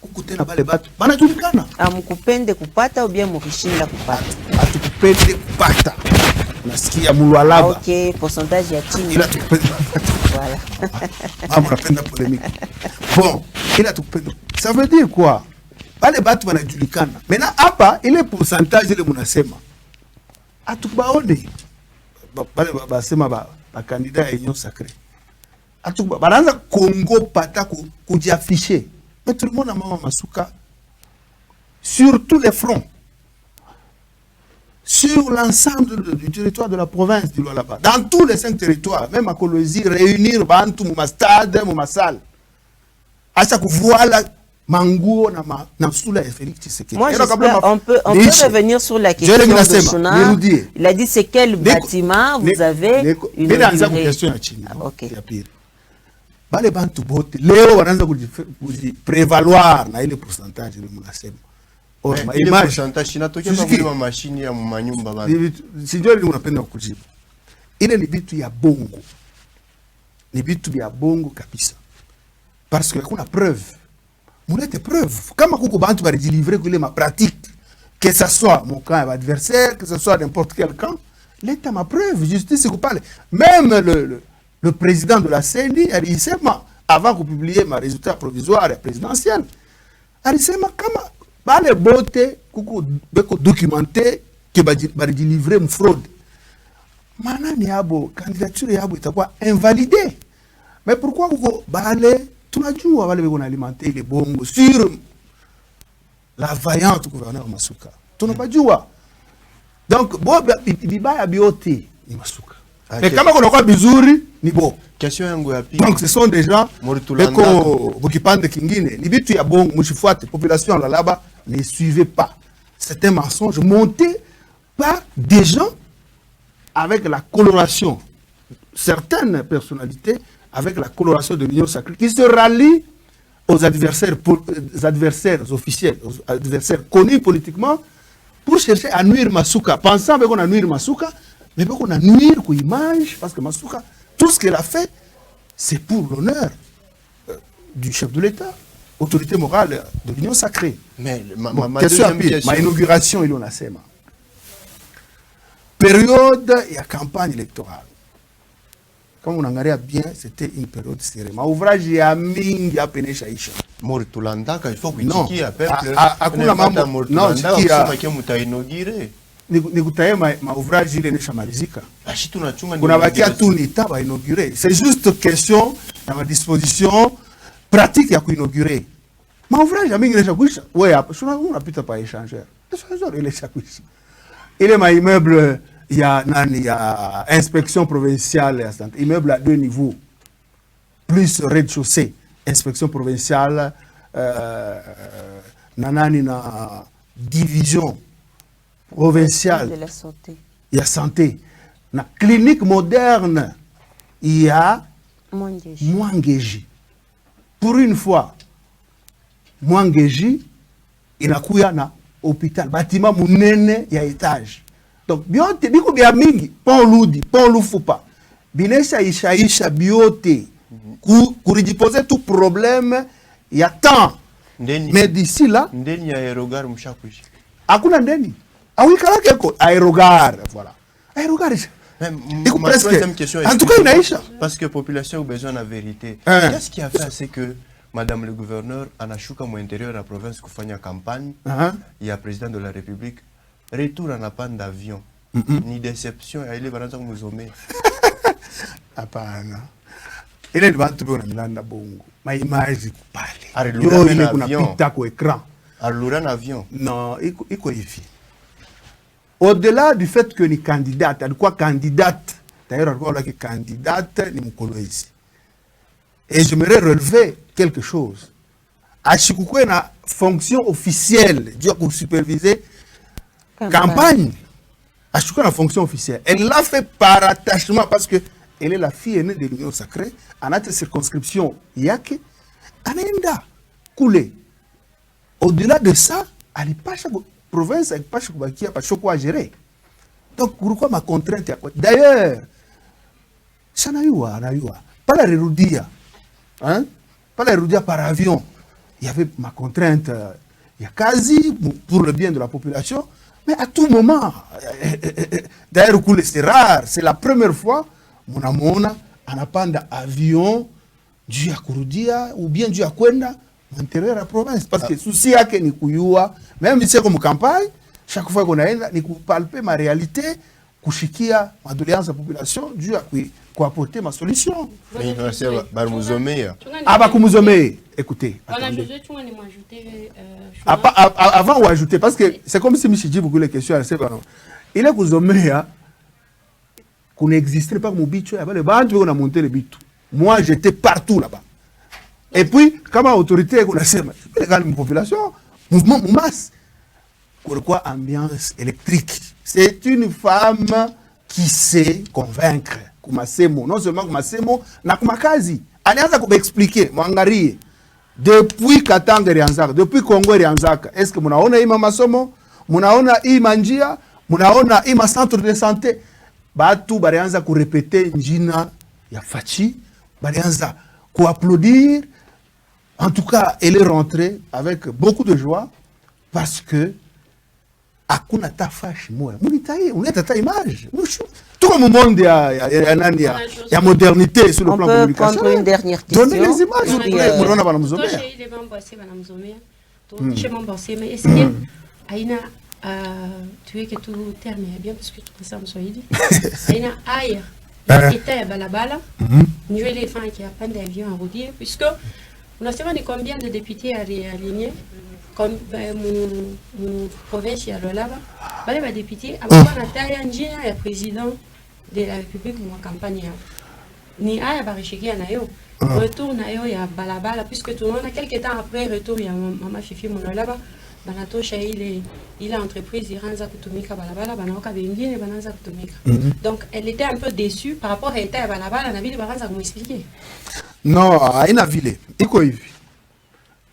kukutena bale batu banajulikana. Amkupende kupata ou bien mukishinda kupata. Atukupende kupata. Nasikia mulwalaba. OK, pourcentage ya chini. Ila tukupende. Voilà. Maman napenda polémique. Bon, ila tukupende. Ça veut dire quoi? Bale batu banajulikana. Maintenant hapa ile pourcentage ile munasema. Atubaone. Bale basema ba candidat ya union sacrée. Atuba banaanza Congo pata kujiafficher. Mais tout le monde a Maman Masuka sur tous les fronts. Sur l'ensemble du territoire de la province du Lualaba, dans tous les 5 territoires, même à Kolwezi, réunir Bantu, Mouma Stade, Mouma Salle. À chaque voilà, Manguo, Namsoula et Félix Tshisekedi. Moi, on peut revenir sur la question de Chouna. Il a dit c'est quel bâtiment vous avez inauguré. OK. Bale bantu bote leo wanaanza prévaloir na ile pourcentage ile mnasema. Ile pourcentage inatokea kwa mashini ya manyumba bana. Sijui ile unapenda kujibu. Ile ni vitu ya bongo. Ni vitu vya bongo kabisa. Parce que kuna preuve. Mulete preuve. Kama kuko bantu bari délivrer ile ma pratique, que ça soit mon camp adversaire, que ce soit n'importe quel camp, l'état ma preuve, justice vous parle. Même le président de la CENI, avant de publier ma résultat provisoire et présidentiel, il dit que les bottes documenté que va délivrer une fraude. Maintenant, la candidature est invalidée. Mais pourquoi vous allez alimenter les bombes sur la vaillante gouverneur Masuka? Tu n'as pas dit. Donc, il va y avoir Masuka. Mais comme on a bizuri ni bon. Question yangu ya pili. Donc ce sont des gens bukipande kingine ni bitu ya bon mshifuate population la là-bas ne suivez pas. C'est un mensonge monté par des gens avec la coloration, certaines personnalités avec la coloration de l'union sacrée qui se rallient aux adversaires officiels, aux adversaires connus politiquement pour chercher à nuire Masuka, pensant qu'on a nuire Masuka. Mais on a nuire pour l'image, parce que Masuka, tout ce qu'elle a fait, c'est pour l'honneur du chef de l'État, autorité morale de l'union sacrée. Mais ma inauguration, il en a fait. Période, il y a campagne électorale. Comme on en regarde bien, c'était une période serrée. Ma ouvrage, il y a mingi à Penechaïcha. Mortulanda, il faut que tu non, inauguré. Nikutaye ma ouvrage ile nishamalizika. Kuna bakia tu nitaba inaugurer. C'est juste question à ma disposition pratique ya kuinaugurer. Ma ouvrage mingi nisha kuisha. Ouais, shuna unapita pa échangeur. Échangeur ile nisha kuisha. Ile ma immeuble ya inspection provinciale ya santé. Immeuble à 2 niveaux. Plus rez-de-chaussée, inspection provinciale nanani na division provinciale de la santé. Il y a santé. La clinique moderne il y a Mwangeji. Mwangeji. Pour une fois, Mwangeji inakuya na hôpital, bâtiment munene ya étage. Donc biote biko bia mingi, pon ludi, pon lufupa. Binesha isha biote. Kurijipose tout problème, il y a temps. Ndeni. Mais d'ici là, Ndeni ya aerogar mshakuishi. hakuna ndeni. Awikala keko aerogar, voilà. Aerogar. Iko Ma presque. troisième question En tout cas, inaisha. Parce que la population a besoin de la vérité. Hein. Qu'est-ce qui a fait, c'est que Madame le gouverneur anashuka mu intérieur de la province kufanya campagne, il y a président de la République, retour en appel d'avion. Ni déception, il est vraiment muzomé. Hapana. Ile ni bantu bwana milanda bongo. Maimaji kupale. Alilura Yo na ile kuna avion. pita kwa écran. Allouran avion. Non, iko hivi. Au-delà du fait que ni candidate, alikuwa candidate. D'ailleurs, alikuwa laki candidate ni Mkolwezi. Et j'aimerais relever quelque chose. Ashikukwe na fonction officielle, Dieu pour superviser campagne. Ashikukwe na fonction officielle. Elle l'a fait par attachement parce que elle est la fille aînée de l'Union sacrée. En notre circonscription, yake, anaenda kule. Au-delà de ça, elle n'est pas chaque province, elle n'est pas chaque qui a pas chaque quoi à gérer. Donc, pourquoi ma contrainte? D'ailleurs, ça n'a eu, pas la rerudia, hein? Pas la rerudia par avion. Il y avait ma contrainte, il y a quasi pour le bien de la population, mais à tout moment. D'ailleurs, c'est rare, c'est la première fois, mon amona, on a pas d'avion, du à kurudia, ou bien du à kwenda, l'intérieur de la province. Parce que souci yake ni kuyua, même si c'est comme campagne, chaque fois qu'on a ni palper ma réalité, kushikia ma doléance de la population, dû à apporter ma solution. Mais c'est Barmuzomé. Ah bah kumuzome, écoutez. Josué, tu vas m'ajouter. Avant ou ajouter, parce que c'est comme si Michi dit beaucoup les questions, il est kuzome, qu'on n'existait pas comme bicho, le bantu on a monté le bitu. Moi j'étais partout là-bas. Et puis, comme autorité, on a dit, une population, mouvement, masse. Pourquoi ambiance électrique? C'est une femme qui sait convaincre. Kumasemo, non seulement Kumasemo, na Kumakazi. Alianza expliquer, mwangarie. Depuis Katanga Rianzaka, depuis Congo Rianzaka, est-ce que munaona ima masomo, munaona ima njia, munaona ima centre de santé? Batu barianza ku répéter njina ya Fachi, barianza ku applaudir. En tout cas, elle est rentrée avec beaucoup de joie parce que hakuna tafashi moya. Munitaye, uneta ta image. Tout comme le monde il y a modernité sur le plan communication. communication. On peut prendre une dernière question. Donnez les images, vous pouvez. Murona bana muzomea. Toi, chez les bambasés, bana muzomea. Toi, chez bambasés, mais est-ce que Aïna, tu es que tout terme est bien parce que tu penses à Msoïdi. Aïna, aïe, était balabala. Nous les femmes qui apprennent des avions à rouler puisque on a seulement combien de députés alignés comme mon province il y a là-bas. Les députés, avant Nathalie Angie, le président de la République, mon campagne. Ni à Barichiki Anayo. Retour Nayo, il y a Balabala, puisque tout le monde a quelques temps après, retour, il y a Maman Fifi mon là-bas. Banato il a entreprise, il ranza kutumika Balabala, Banaka Bengine et Bananza kutumika. Donc elle était un peu déçue par rapport à l'état Balabala, Nabil Baranza vous m'expliquer. Non, haina vile. Iko hivi.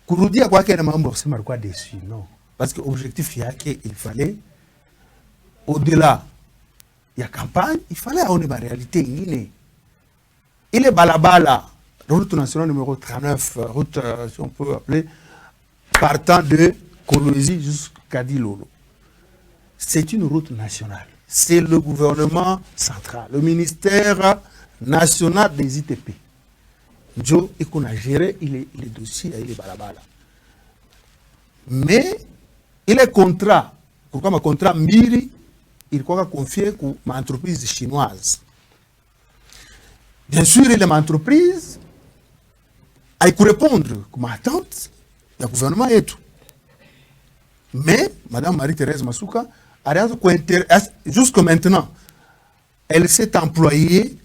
Kurudia kwake na mambo kusema alikuwa déçu, non. Parce que objectif yake il fallait au-delà ya campagne, il fallait aone ma réalité ingine. Il est balabala, route nationale numéro 39, route si on peut appeler partant de Kolwezi jusqu'à Dilolo. C'est une route nationale. C'est le gouvernement central, le ministère national des ITP. Joe, il a géré les dossiers, il est balabala. Mais il est contrat. Pourquoi ma contrat Miri, il croit confier à ma entreprise chinoise. Bien sûr, il est ma entreprise. Il peut répondre à ma attente, le gouvernement et tout. Mais Mme Marie-Thérèse Masuka, jusqu'à maintenant, elle s'est employée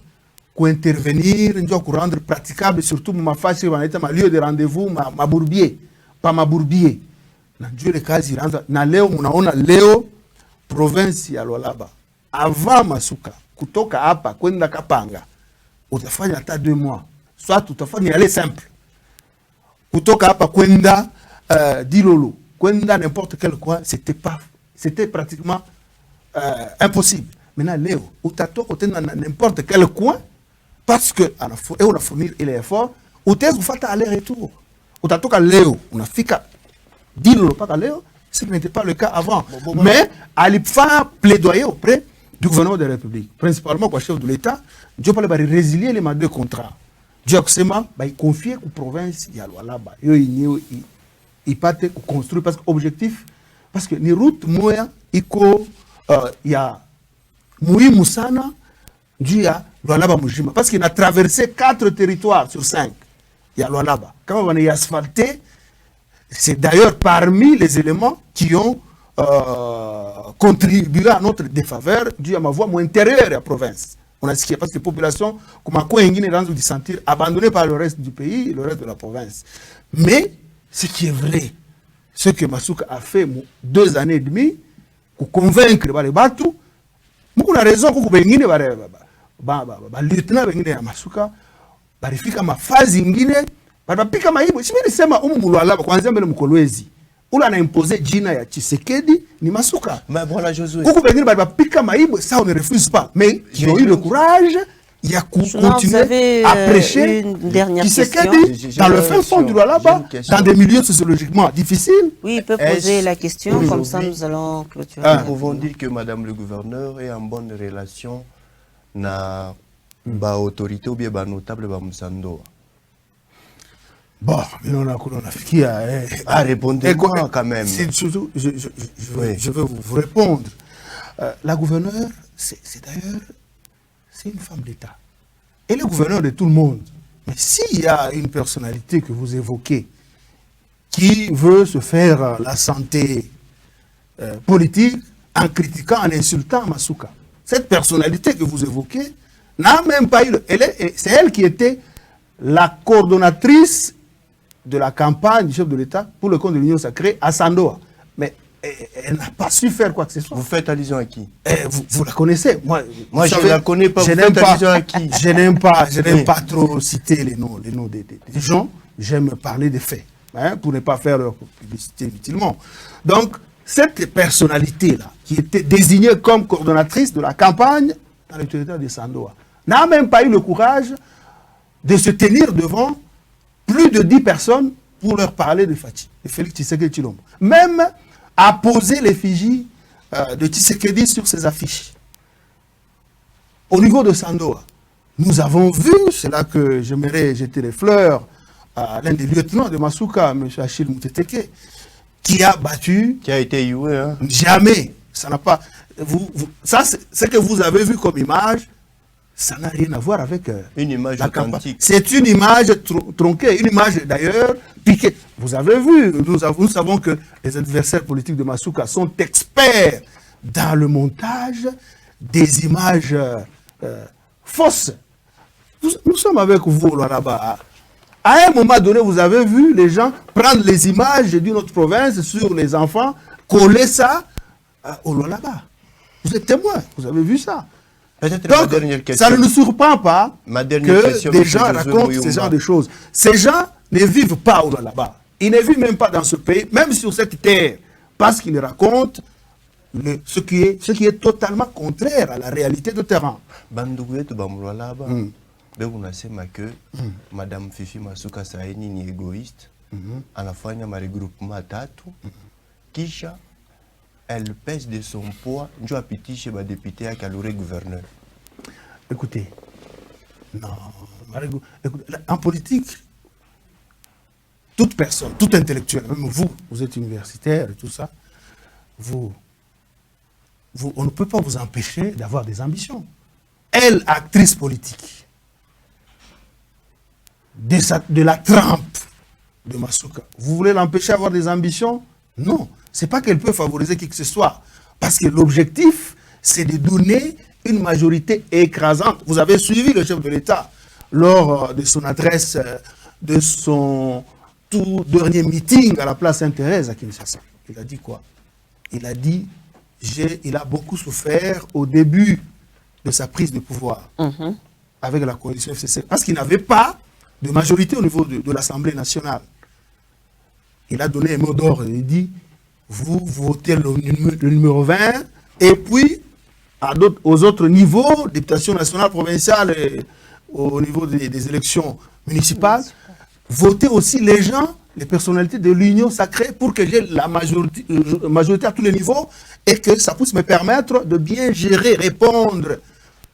pour intervenir, pour rendre praticable, surtout ma face, ma lieu de rendez-vous, ma bourbier, pas ma bourbier. Dans le cas, na leo, munaona leo, province ya Lualaba, avant Masuka, kutoka hapa, kwenda Kapanga, utafanya hata 2 mois. Soit utafanya aller simple. Kutoka hapa kwenda Dilolo, kwenda n'importe quel coin, c'était pratiquement impossible. Maintenant, Léo, utatoka utenda na n'importe quel coin, parce que on a fourni l'effort, utaweza kufata aller-retour. Utatoka Léo, unafika Dilolo paka Léo, ce qui n'était pas le cas avant. Mais alifanya plaidoyer auprès du gouvernement de la République, principalement pour le chef de l'État, Dieu parle de résilier les 2 contrats. Dieu a confié aux provinces, il y a là-bas, il pas construire parce que objectif, parce que les routes moya, il y a Moui Moussana, Dieu a Lualaba Mujima, parce qu'il a traversé 4 territoires sur 5. Il y a Lualaba. Quand on est asphalté, c'est d'ailleurs parmi les éléments qui ont contribué à notre défaveur dû à ma voix moins intérieure à la province. On a ce qui est parce que les populations, comme à quoi ils se sentir abandonnées par le reste du pays, le reste de la province. Mais ce qui est vrai, ce que Masuka a fait 2 années et demie, pour convaincre les Batou, beaucoup de raisons pour que les lieutenants de Masuka, barifika mafazi ingine, barapika maibo. Si mimi sema Mulwalaba kwanza mbele Mkolwezi. Ula na imposer jina ya Tshisekedi ni Masuka. Mais voilà Josué. Beaucoup de gens barapika maibo, ça on ne refuse pas, mais qui ont eu le courage il y a continué à prêcher Tshisekedi dans le fin fond du Lualaba, dans des milieux sociologiquement difficiles. Oui, il peut poser la question, comme ça nous allons clôturer. Nous pouvons dire que Madame le gouverneur est en bonne relation na ba autorité ou bien ba notable ba Msando. Bon, mais on a fait répondez-moi quand même. Je veux vous répondre. La gouverneure, c'est d'ailleurs, c'est une femme d'État. Elle est gouverneure de tout le monde. Mais s'il y a une personnalité que vous évoquez qui veut se faire la santé politique en critiquant, en insultant Masuka, cette personnalité que vous évoquez n'a même pas eu... C'est elle qui était la coordonnatrice de la campagne du chef de l'État pour le compte de l'Union sacrée à Sandoa. Mais elle n'a pas su faire quoi que ce soit. Vous faites allusion à qui? Vous la connaissez. Moi je ne la connais pas. Je n'aime pas, je n'aime pas trop citer les noms des gens. J'aime parler des faits, hein, pour ne pas faire leur publicité inutilement. Donc, cette personnalité-là, qui était désignée comme coordonnatrice de la campagne dans le territoire de Sandoa, n'a même pas eu le courage de se tenir devant plus de 10 personnes pour leur parler de Félix Tshisekedi Tshilombo. Même à poser l'effigie de Tshisekedi sur ses affiches. Au niveau de Sandoa, nous avons vu, c'est là que j'aimerais jeter les fleurs à l'un des lieutenants de Masuka, M. Achille Mouteteke, qui a battu... Qui a été joué, hein? Jamais. Ça n'a pas... ça, ce que vous avez vu comme image, ça n'a rien à voir avec une image authentique. C'est une image tronquée, une image d'ailleurs piquée. Vous avez vu, nous savons que les adversaires politiques de Masuka sont experts dans le montage des images fausses. Nous sommes avec vous là-bas. À un moment donné, vous avez vu les gens prendre les images d'une autre province sur les enfants, coller ça au là-bas. Vous êtes témoins, vous avez vu ça. Donc, ça ne nous surprend pas que des gens racontent ce genre de choses. Ces gens ne vivent pas là-bas. Ils ne vivent même pas dans ce pays, même sur cette terre, parce qu'ils racontent ce qui est totalement contraire à la réalité de terrain. Unasema que Madame Fifi Masuka Saini ni égoïste, anafanya maregroupement tatu, kisha elle pèse de son poids, njo apitishe ba député à caloré gouverneur. Écoutez, non, en politique, toute personne, tout intellectuel, même vous êtes universitaire et tout ça, on ne peut pas vous empêcher d'avoir des ambitions. Elle, actrice politique, de la trempe de Masuka, vous voulez l'empêcher d'avoir des ambitions? Non, c'est pas qu'elle peut favoriser qui que ce soit, parce que l'objectif, c'est de donner une majorité écrasante. Vous avez suivi le chef de l'État lors de son adresse, de son tout dernier meeting à la place Sainte-Thérèse à Kinshasa. Il a dit quoi? Il a dit, il a beaucoup souffert au début de sa prise de pouvoir. avec la coalition FCC, parce qu'il n'avait pas de majorité au niveau de l'Assemblée nationale. Il a donné un mot d'ordre, il dit, vous votez le numéro 20, et puis aux autres niveaux, députation nationale, provinciale, et au niveau des élections municipales, votez aussi les gens, les personnalités de l'Union sacrée pour que j'ai la majorité à tous les niveaux et que ça puisse me permettre de bien gérer, répondre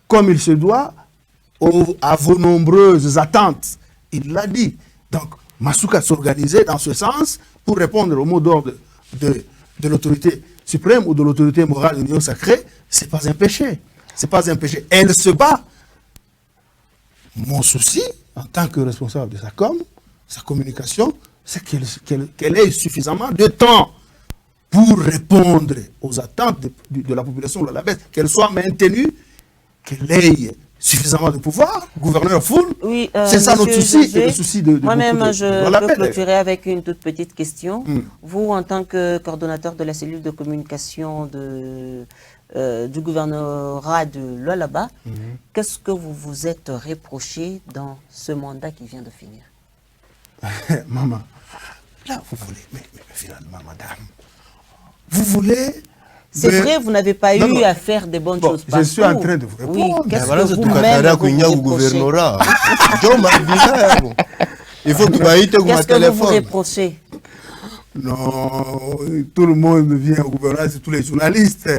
comme il se doit à vos nombreuses attentes. Il l'a dit. Donc, Masuka s'organisait dans ce sens pour répondre au mot d'ordre de l'autorité suprême ou de l'autorité morale de l'Union sacrée. C'est pas un péché. C'est pas un péché. Elle se bat. Mon souci, en tant que responsable de sa communication, c'est qu'elle ait suffisamment de temps pour répondre aux attentes de la population de la baisse, qu'elle soit maintenue, qu'elle ait suffisamment de pouvoir, gouverneur full. Oui, c'est ça notre souci, et le souci de moi-même, je peux clôturer avec une toute petite question. Vous, en tant que coordonnateur de la cellule de communication du gouvernorat de Lualaba, qu'est-ce que vous vous êtes reproché dans ce mandat qui vient de finir? Maman, là, vous voulez, mais finalement, madame, vous voulez... C'est vrai, vous n'avez pas eu à faire des bonnes choses partout. Je suis en train de vous répondre. Oui, qu'est-ce que vous reprochez? Il faut que qu'est-ce que vous reprochez? Non, tout le monde vient au gouvernement, c'est tous les journalistes.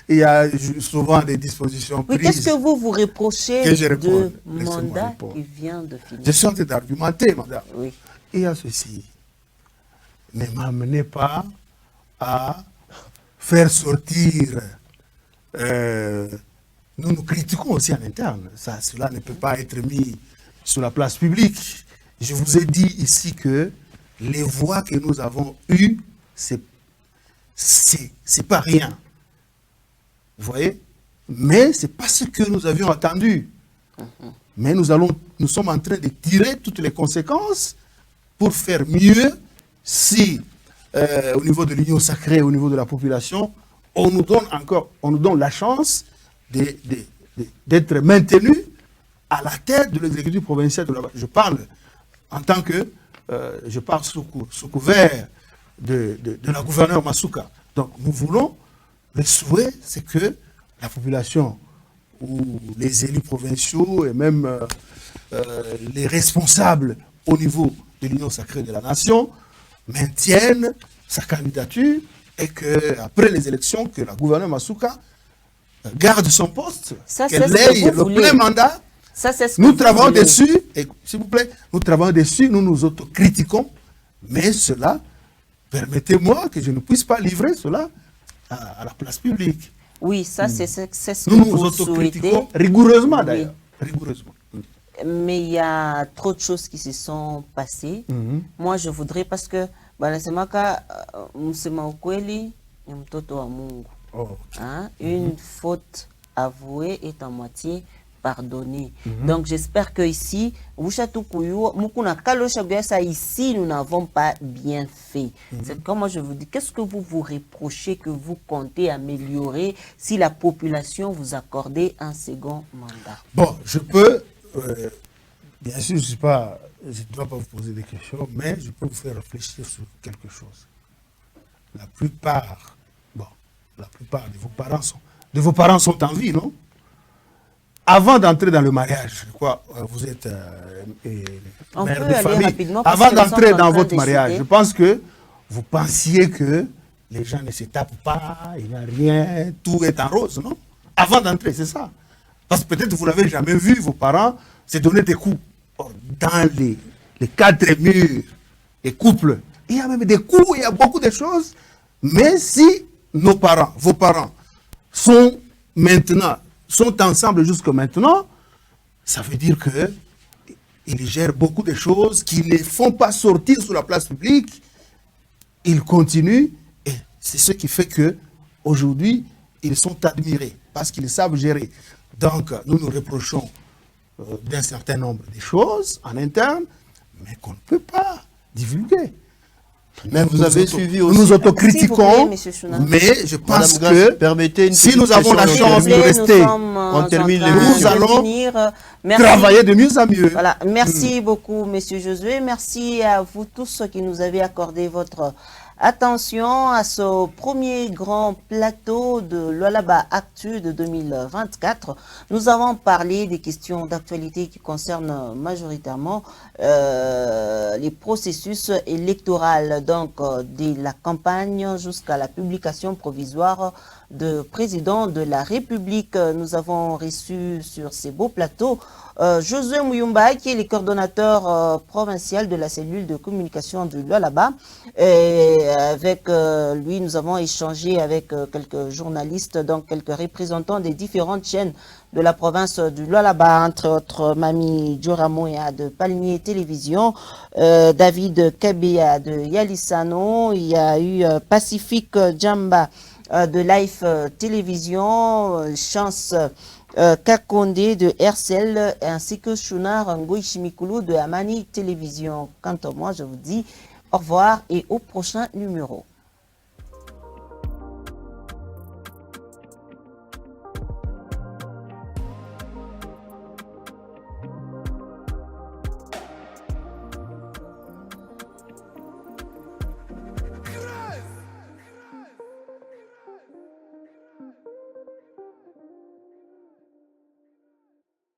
Il y a souvent des dispositions prises. Oui, qu'est-ce que vous reprochez de mandat qui vient de finir? Je suis en train d'argumenter, madame. Oui. Il y a ceci. Ne m'amenez pas à faire sortir... nous critiquons aussi en interne. Cela ne peut pas être mis sur la place publique. Je vous ai dit ici que les voix que nous avons eues, c'est pas rien. Vous voyez? Mais c'est pas ce que nous avions attendu. Mais nous sommes en train de tirer toutes les conséquences pour faire mieux si, au niveau de l'Union sacrée, au niveau de la population, on nous donne la chance d'être maintenus à la tête de l'exécutif provincial de la... Je parle en tant que... je parle sous couvert de la gouverneure Masuka. Donc nous voulons, le souhait, c'est que la population ou les élus provinciaux et même les responsables au niveau de l'Union sacrée de la nation maintiennent sa candidature et qu'après les élections, que la gouverneure Masuka garde son poste, qu'elle ait le plein mandat. Ça, c'est ce que nous travaillons dessus, et s'il vous plaît, nous travaillons dessus, nous nous autocritiquons, mais cela, permettez-moi que je ne puisse pas livrer cela à la place publique. Oui, ça, c'est ce que nous vous nous autocritiquons souhaitez. Rigoureusement d'ailleurs. Rigoureusement. Mais il y a trop de choses qui se sont passées. Moi, je voudrais, parce que, une faute avouée est en moitié pardonnée. Donc j'espère que ici, ici, nous n'avons pas bien fait. C'est comme moi je vous dis, qu'est-ce que vous vous reprochez, que vous comptez améliorer si la population vous accordait un second mandat? Bon, je peux, bien sûr, je ne dois pas vous poser des questions, mais je peux vous faire réfléchir sur quelque chose. La plupart de vos parents sont en vie, non? Avant d'entrer dans le mariage, quoi, vous êtes mère de famille. Avant d'entrer dans votre mariage, je pense que vous pensiez que les gens ne se tapent pas, il n'y a rien, tout est en rose, non? Avant d'entrer, c'est ça. Parce que peut-être vous n'avez jamais vu vos parents se donner des coups. Or, dans les quatre murs, les couples, il y a même des coups, il y a beaucoup de choses. Mais si vos parents sont ensemble jusqu'à maintenant, ça veut dire qu'ils gèrent beaucoup de choses qui ne font pas sortir sur la place publique. Ils continuent et c'est ce qui fait qu'aujourd'hui, ils sont admirés parce qu'ils savent gérer. Donc, nous nous reprochons d'un certain nombre de choses en interne, mais qu'on ne peut pas divulguer. Mais vous avez suivi aussi. Nous nous autocritiquons, mais je pense que si nous avons la chance de rester, on termine l'émission. Nous allons travailler de mieux en mieux. Voilà. Merci beaucoup, Monsieur Josué. Merci à vous tous qui nous avez accordé votre attention à ce premier grand plateau de Lualaba Actu de 2024. Nous avons parlé des questions d'actualité qui concernent majoritairement les processus électoraux, donc de la campagne jusqu'à la publication provisoire de président de la République. Nous avons reçu sur ces beaux plateaux Josué Muyumba, qui est le coordonnateur provincial de la cellule de communication du Lualaba. Et avec lui, nous avons échangé avec quelques journalistes, donc quelques représentants des différentes chaînes de la province du Lualaba, entre autres Mami Djoramoya de Palmier Télévision, David Kabea de Yalisano, il y a eu Pacifique Djamba de Life Télévision, Chance Kakonde de RCL, ainsi que Shunar Ngoishimikulu de Amani Télévision. Quant à moi, je vous dis au revoir et au prochain numéro.